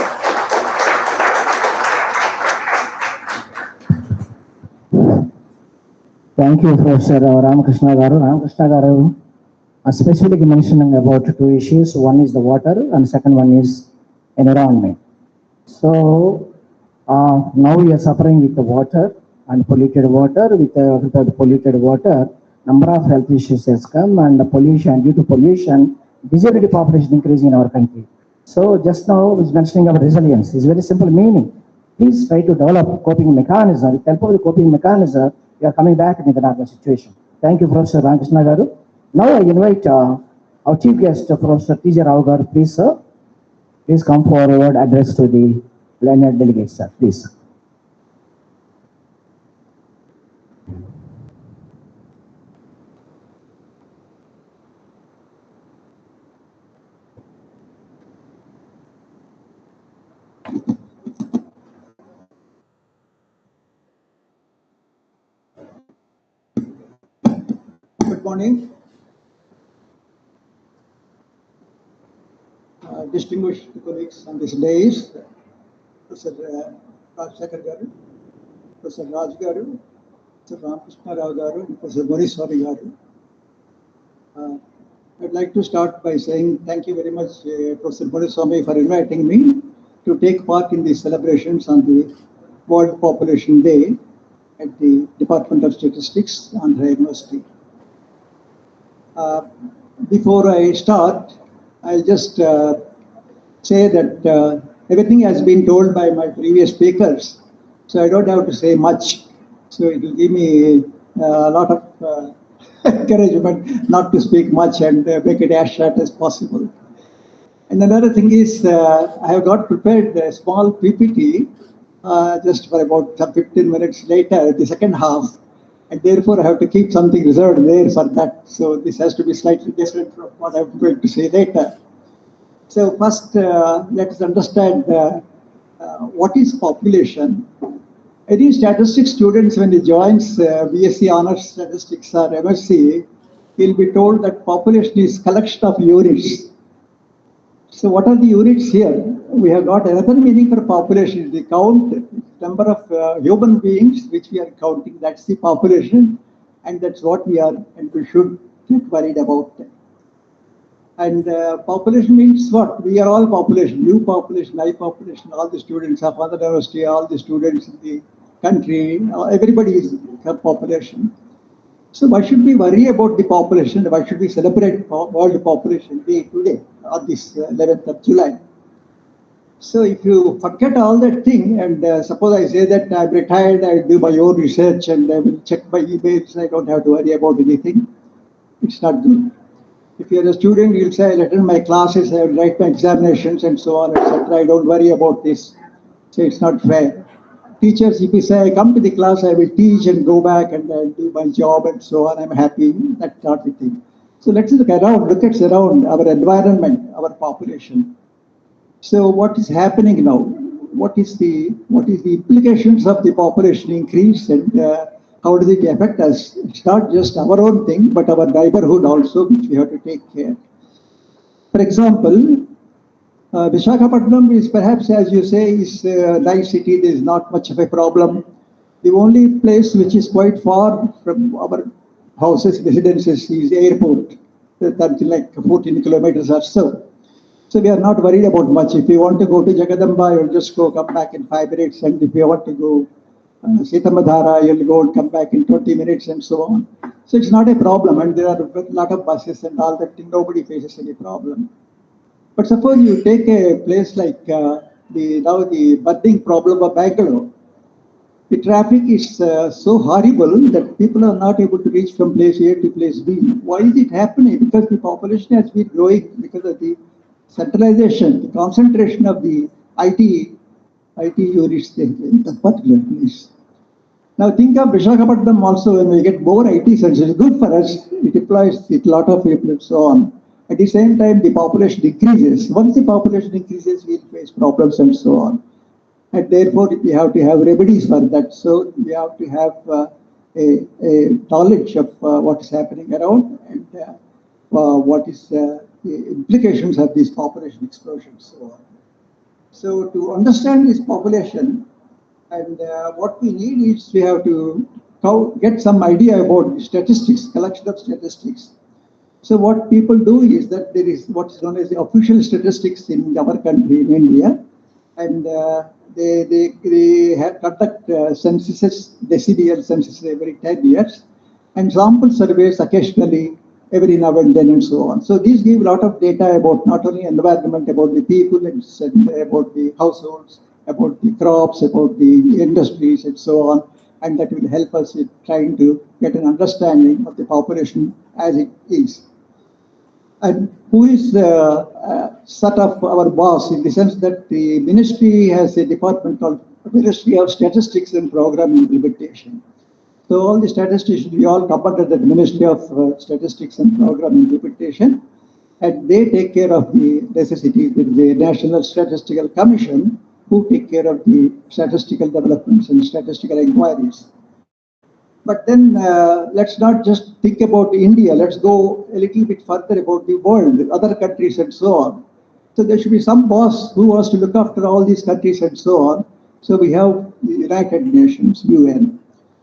Thank you, Professor Ramakrishna Garu. Ramakrishna Garu specifically mentioning about two issues. One is the water, and second one is environment. So now we are suffering with the water and polluted water. With the polluted water, number of health issues has come, and the pollution, due to pollution, disability population increasing in our country. So just now was mentioning about resilience. It's very simple meaning. Please try to develop coping mechanism. With the help of the coping mechanism, we are coming back into the normal situation. Thank you, Professor Ramakrishna Garu. Now I invite our chief guest, Professor T.J. Rao Garu. Please, sir. Please come forward, address to the learned delegates, sir. Please. Good morning. Distinguished colleagues on this day, Professor Rajshekhar Garu, Professor Raj Garu, Professor Ramakrishna Rao Garu, and Professor Boriswamy Garu. I'd like to start by saying thank you very much, Professor Boriswamy, for inviting me to take part in the celebrations on the World Population Day at the Department of Statistics, Andhra University. Before I start, I'll just say that everything has been told by my previous speakers, so I don't have to say much. So it will give me a lot of encouragement not to speak much and make it as short as possible. And another thing is, I have got prepared a small PPT just for about 15 minutes later, the second half, and therefore I have to keep something reserved there for that. So this has to be slightly different from what I'm going to say later. So first, let us understand what is population. Any statistics students, when he joins BSc Honors Statistics or MSc, he'll be told that population is collection of units. So what are the units here? We have got another meaning for population. The count, number of human beings which we are counting, that's the population, and that's what we are and we should get worried about. And population means what? We are all population, you population, I population, all the students of other university, all the students in the country, everybody is population. So why should we worry about the population? Why should we celebrate World Population Day today, on this 11th of July? So if you forget all that thing, and suppose I say that I'm retired, I do my own research and I will check my emails, I don't have to worry about anything, it's not good. If you're a student, you'll say, I'll attend my classes, I'll write my examinations and so on, etc. I don't worry about this. So it's not fair. Teachers, if you say, I come to the class, I will teach and go back and I'll do my job and so on, I'm happy, that's not the thing. So let's look around, look at around our environment, our population. So what is happening now? What is the implications of the population increase, and how does it affect us? It's not just our own thing, but our neighborhood also, which we have to take care. For example, Visakhapatnam is perhaps, as you say, is a nice city. There is not much of a problem. The only place which is quite far from our houses, residences, is the airport. That's like 14 kilometers or so. So we are not worried about much. If you want to go to Jagadamba, you'll just go, come back in 5 minutes. And if you want to go Sitamadhara, you'll go and come back in 20 minutes and so on. So it's not a problem. And there are a lot of buses and all that thing. Nobody faces any problem. But suppose you take a place like the budding problem of Bangalore. The traffic is so horrible that people are not able to reach from place A to place B. Why is it happening? Because the population has been growing because of the centralization, the concentration of the IT units in that particular place. Now think of Visakhapatnam also, when we get more IT centers, it's good for us. It employs a lot of people and so on. At the same time, the population increases. Once the population increases, we'll face problems and so on. And therefore, we have to have remedies for that. So we have to have a knowledge of what is happening around and what is the implications of these population explosions. So to understand this population, and what we need is we have to get some idea about statistics, collection of statistics. So what people do is that there is what is known as the official statistics in our country, in India, and they conduct censuses, decennial censuses every 10 years, and sample surveys occasionally every now and then and so on. So these give a lot of data about not only environment, about the people, and about the households, about the crops, about the industries and so on, and that will help us in trying to get an understanding of the population as it is. And who is sort of our boss, in the sense that the ministry has a department called Ministry of Statistics and Program Implementation. So all the statisticians, we all come under the Ministry of Statistics and Program Implementation, and they take care of the necessities with the National Statistical Commission, who take care of the statistical developments and statistical inquiries. But then let's not just think about India, let's go a little bit further about the world, other countries and so on. So there should be some boss who wants to look after all these countries and so on. So we have the United Nations, UN.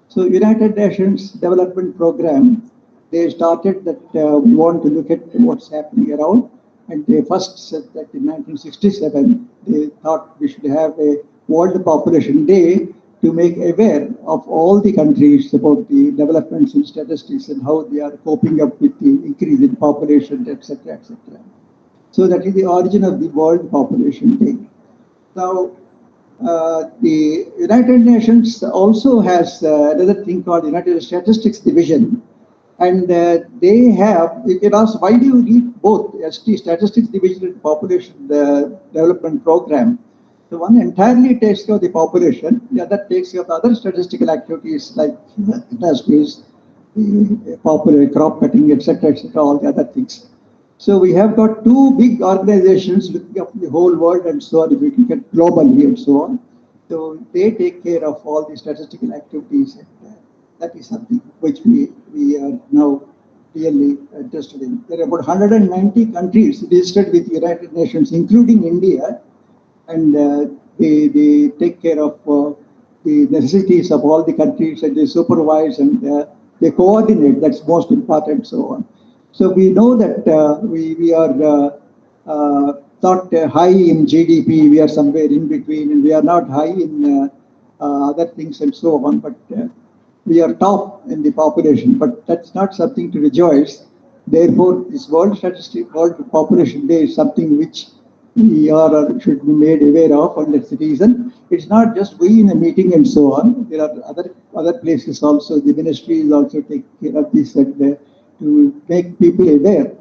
So United Nations Development Program, they started that we want to look at what's happening around. And they first said that in 1967, they thought we should have a World Population Day to make aware of all the countries about the developments in statistics and how they are coping up with the increase in population, etc., etc. So that is the origin of the World Population Day. Now, the United Nations also has another thing called United Statistics Division. And they have, you can ask, why do you need both ST, Statistics Division and Population Development Program? The one entirely takes care of the population, the other takes care of the other statistical activities like industries, popular crop cutting, etc., all the other things. So we have got two big organizations looking after the whole world and so on, if we can get globally and so on. So they take care of all the statistical activities, and that is something which we are now really interested in. There are about 190 countries registered with the United Nations, including India, and they take care of the necessities of all the countries, and they supervise and they coordinate. That's most important, so on. So we know that we are not high in GDP, we are somewhere in between, and we are not high in other things and so on, but we are top in the population, but that's not something to rejoice. Therefore, this World Population Day is something which we are or should be made aware of, and that's the reason. It's not just we in a meeting and so on. There are other places also. The ministries also take care of this, and to make people aware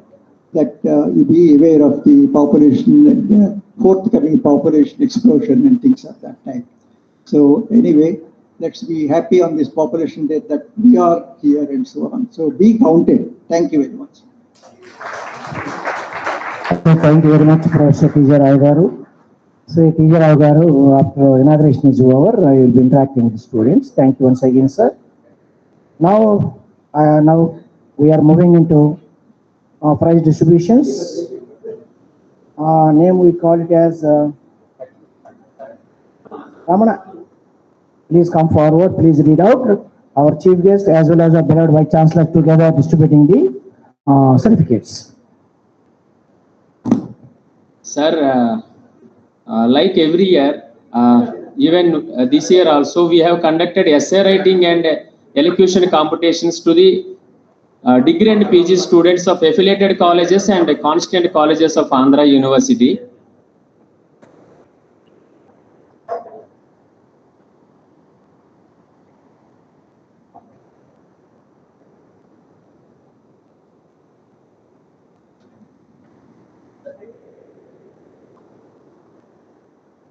that you be aware of the population and forthcoming population explosion and things of that type. So anyway, let's be happy on this population day that we are here and so on. So be counted. Thank you very much. Thank you very much, Professor T.J. Rao Garu. So T.J. Rao Garu, after inauguration is over, I will be interacting with the students. Thank you once again, sir. Now we are moving into prize distributions. Name we call it as Ramana. Please come forward. Please read out. Our chief guest as well as our beloved Vice Chancellor together distributing the certificates. Sir, like every year, even this year also, we have conducted essay writing and elocution competitions to the degree and PG students of affiliated colleges and constituent colleges of Andhra University.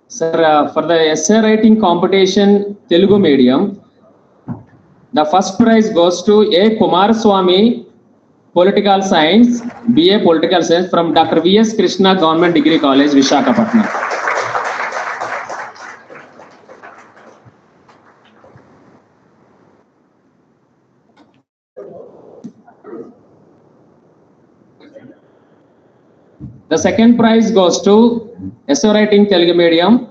Sir, for the essay writing competition, Telugu medium, The first prize goes to A. Kumaraswamy, Political Science, BA Political Science from Dr. V.S. Krishna Government Degree College, Visakhapatnam. The second prize goes to Essay Writing Telugu Medium,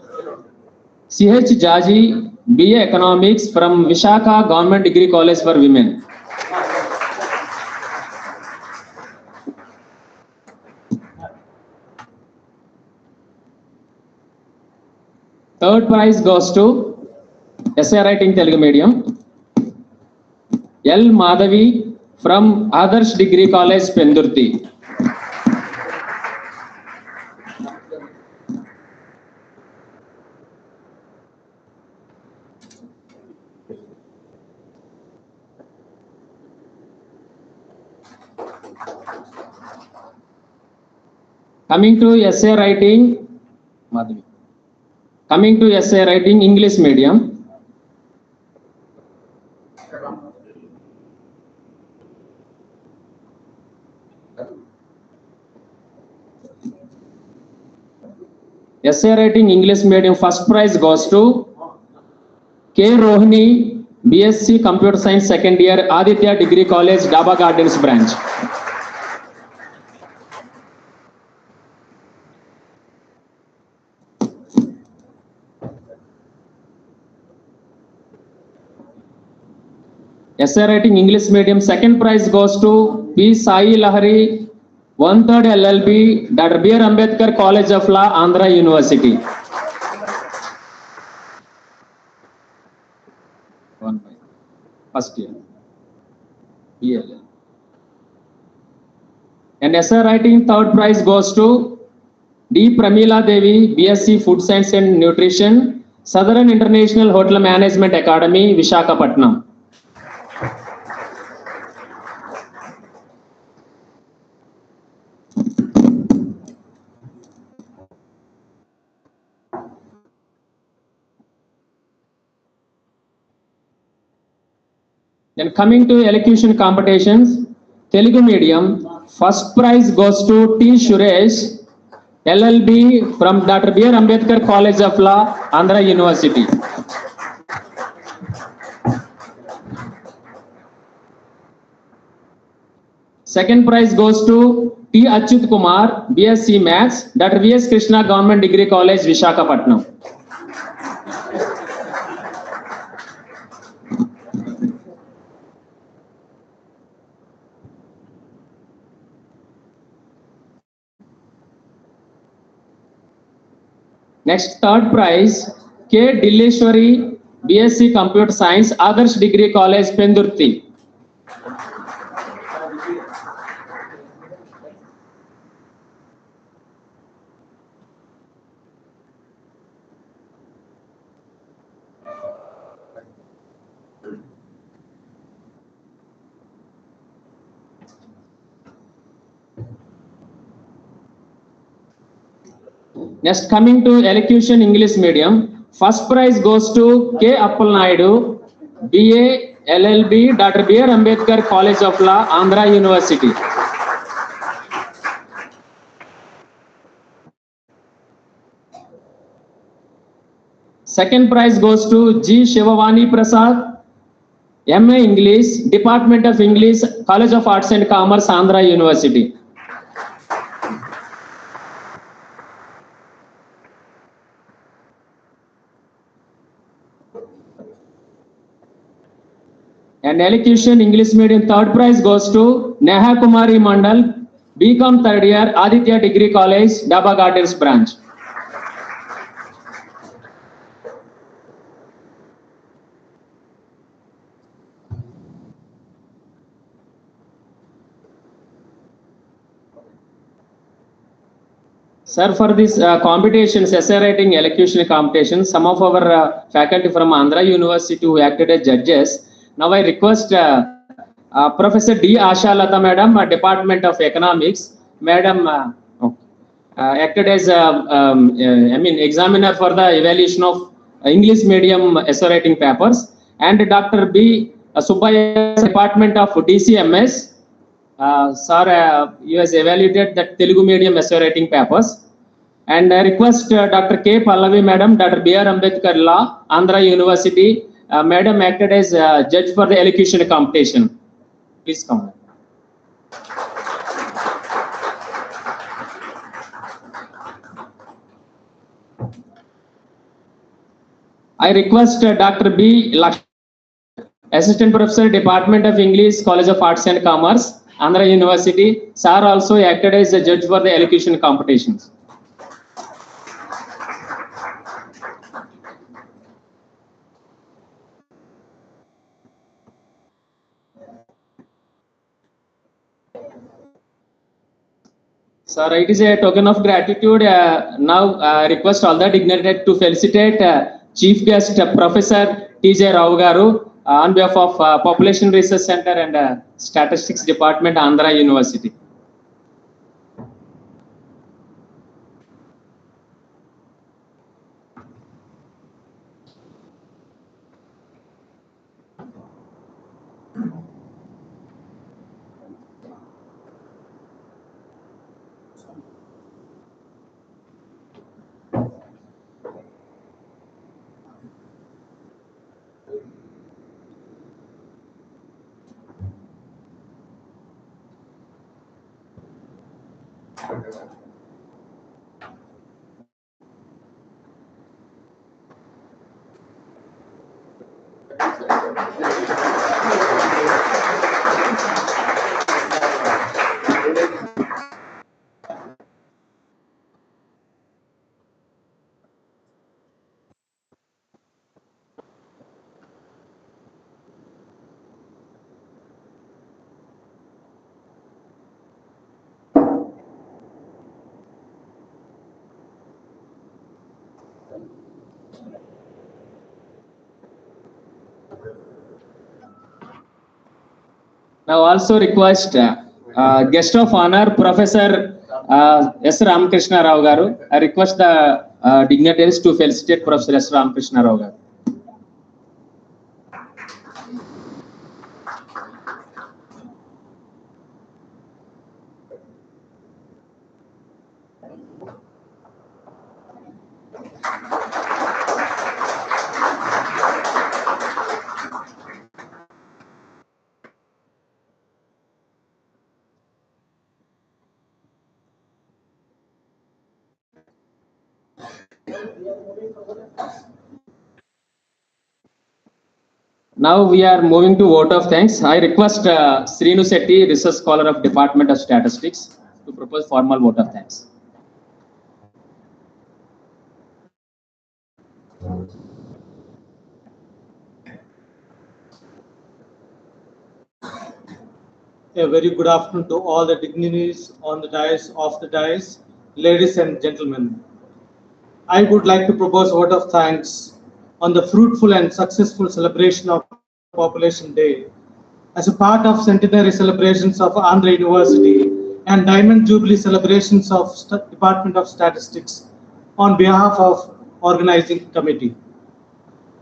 C.H. Jaji, BA Economics from Vishaka Government Degree College for Women. Third prize goes to Essay Writing Telugu Medium, L. Madhavi from Adarsh Degree College, Pendurti. Coming to essay writing, Madhavi. Coming to essay writing English medium, essay writing English medium first prize goes to K. Rohini, BSc Computer Science second year, Aditya Degree College, Daba Gardens branch. Essay writing English medium second prize goes to P. Sai Lahari, 1/3 LLB, Dr. B. R. Ambedkar College of Law, Andhra University. First year. ELL. And essay writing third prize goes to D. Pramila Devi, BSc Food Science and Nutrition, Southern International Hotel Management Academy, Visakhapatnam. Then coming to elocution competitions, Telugu medium, first prize goes to T. Suresh, LLB from Dr. B. R. Ambedkar College of Law, Andhra University. Second prize goes to T. Achyut Kumar, BSc Maths, Dr. V.S. Krishna Government Degree College, Visakhapatnam. Next, third prize, K. Dilleshwari, BSc Computer Science, Adarsh Degree College, Pendurti. Next, coming to elocution English medium, first prize goes to K. Appal Naidu, BA, LLB, Dr. B. R. Ambedkar College of Law, Andhra University. Second prize goes to G. Shivavani Prasad, MA English, Department of English, College of Arts and Commerce, Andhra University. And elocution English medium third prize goes to Neha Kumari Mandal, BCom third year, Aditya Degree College, Daba Gardens branch. Sir, for this competitions, essay writing, elocution competition, some of our faculty from Andhra University who acted as judges. Now I request Professor D. Asha Lata Madam, Department of Economics, Madam acted as examiner for the evaluation of English medium essay writing papers, and Dr. B. Subbaya, Department of DCMS. Sir, you has evaluated the Telugu medium essay writing papers. And I request Dr. K. Pallavi Madam, Dr. B.R. Ambedkar Law, Andhra University. Madam acted as judge for the elocution competition. Please come. I request Dr. B. Lakshmi, Assistant Professor, Department of English, College of Arts and Commerce, Andhra University. Sir also acted as a judge for the elocution competitions. Sir, it is a token of gratitude. Now request all the dignitaries to felicitate Chief Guest Professor T.J. Rao Garu on behalf of Population Research Center and Statistics Department, Andhra University. Now also request guest of honor Professor S. Ramakrishna Rao Garu. I request the dignitaries to felicitate Professor S. Ramakrishna Rao Garu. Now we are moving to vote of thanks. I request Srinu Setti, Research Scholar of Department of Statistics, to propose formal vote of thanks. A very good afternoon to all the dignitaries on the dais, off the dais, ladies and gentlemen. I would like to propose a vote of thanks on the fruitful and successful celebration of Population Day as a part of Centenary celebrations of Andhra University and Diamond Jubilee celebrations of Department of Statistics on behalf of organizing committee.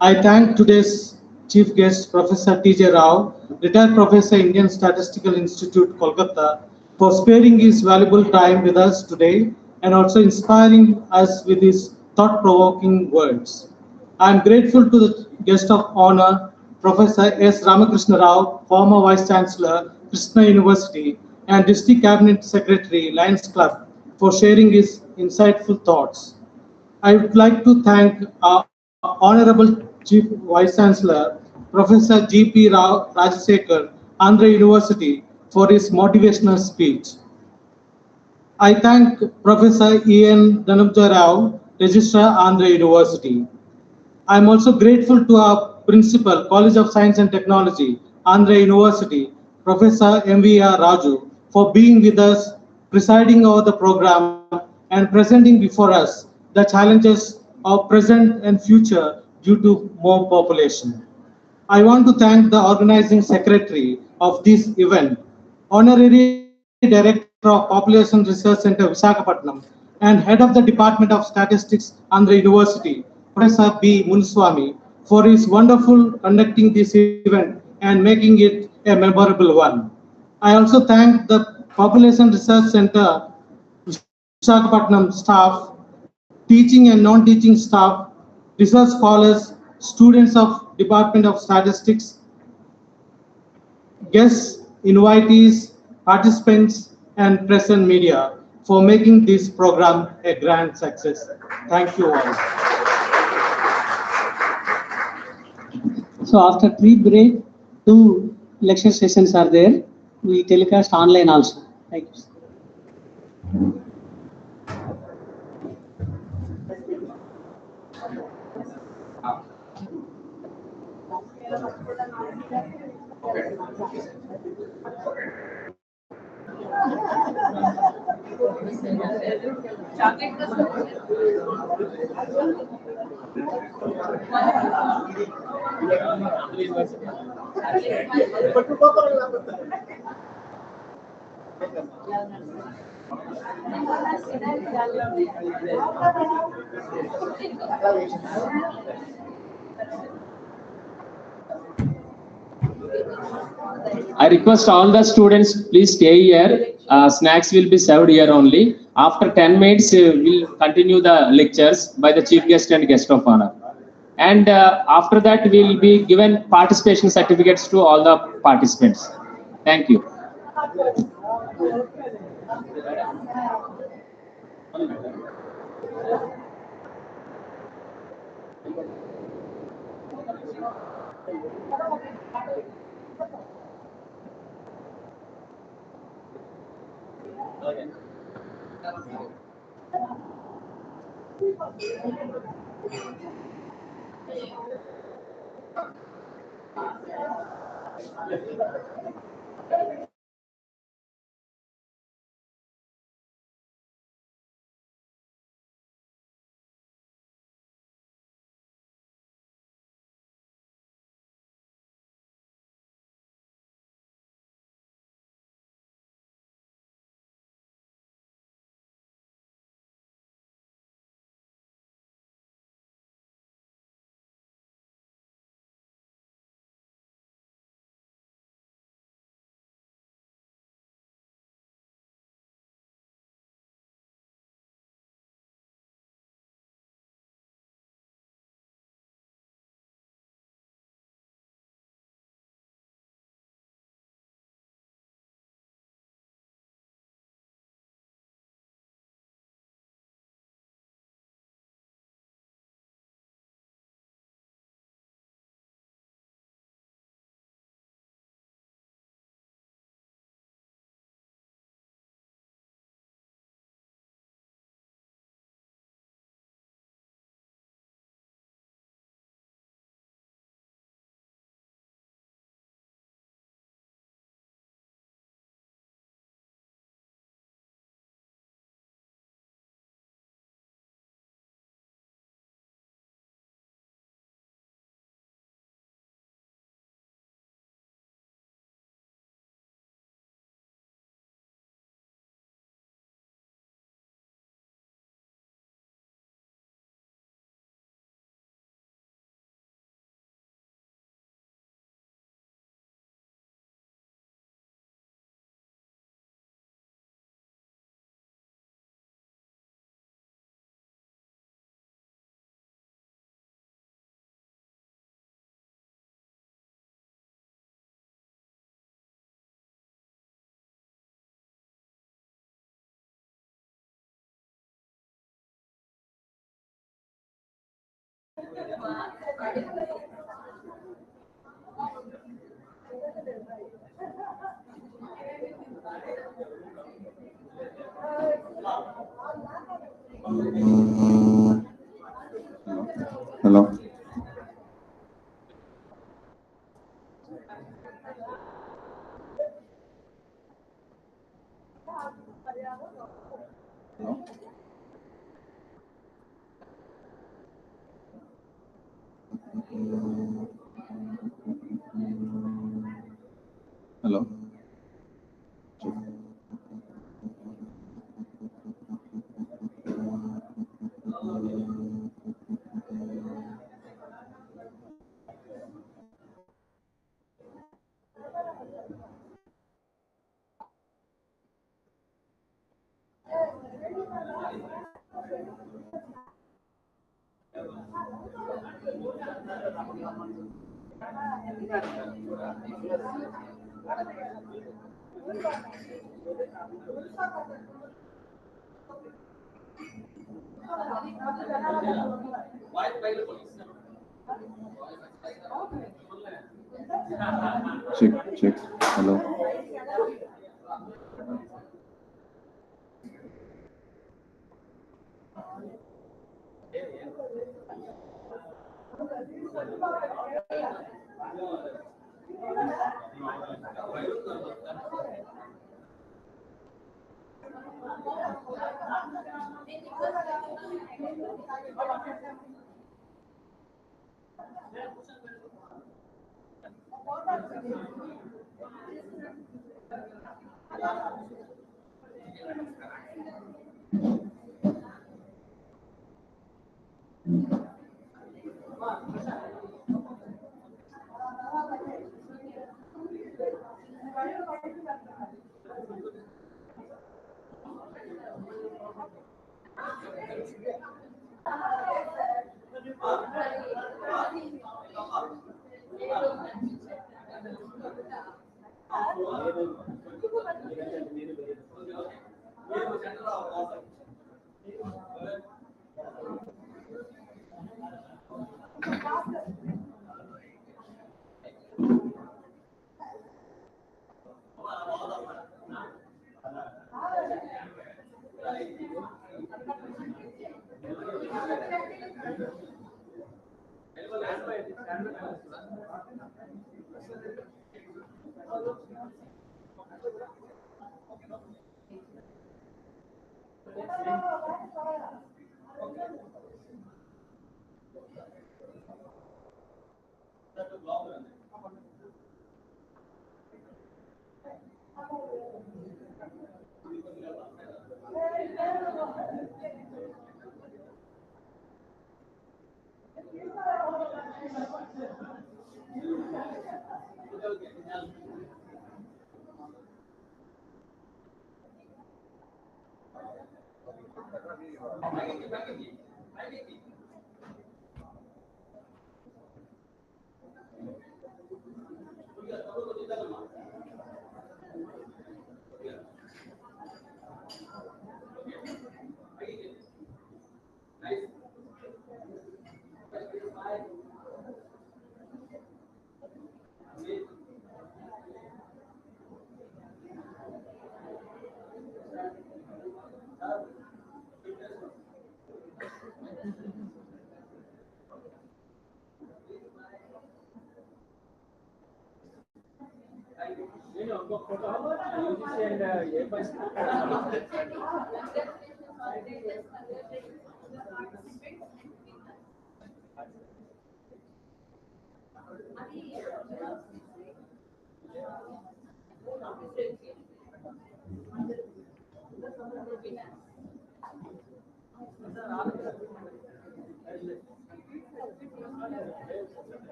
I thank today's chief guest, Professor T.J. Rao, retired professor, Indian Statistical Institute, Kolkata, for sparing his valuable time with us today and also inspiring us with his thought-provoking words. I am grateful to the guest of honor, Professor S. Ramakrishna Rao, former Vice Chancellor, Krishna University, and District Cabinet Secretary, Lions Club, for sharing his insightful thoughts. I would like to thank our Honorable Chief Vice Chancellor, Professor G.P. Rao Rajasekhar, Andhra University, for his motivational speech. I thank Professor E.N. Dhanabja Rao, Registrar, Andhra University. I am also grateful to our Principal, College of Science and Technology, Andhra University, Professor M.V.R. Raju, for being with us, presiding over the program, and presenting before us the challenges of present and future due to more population. I want to thank the organizing secretary of this event, Honorary Director of Population Research Center, Visakhapatnam, and Head of the Department of Statistics, Andhra University, Professor B. Muniswamy, for his wonderful conducting this event and making it a memorable one. I also thank the Population Research Center, Visakhapatnam staff, teaching and non-teaching staff, research scholars, students of Department of Statistics, guests, invitees, participants, and press and media for making this program a grand success. Thank you all. So after tea break, 2 lecture sessions are there. We telecast online also. Thank you. I request all the students, please stay here. Snacks will be served here only. After 10 minutes, we'll continue the lectures by the chief guest and guest of honor. And after that, we'll be given participation certificates to all the participants. Thank you. Hello. Hello. Check, check. Hello.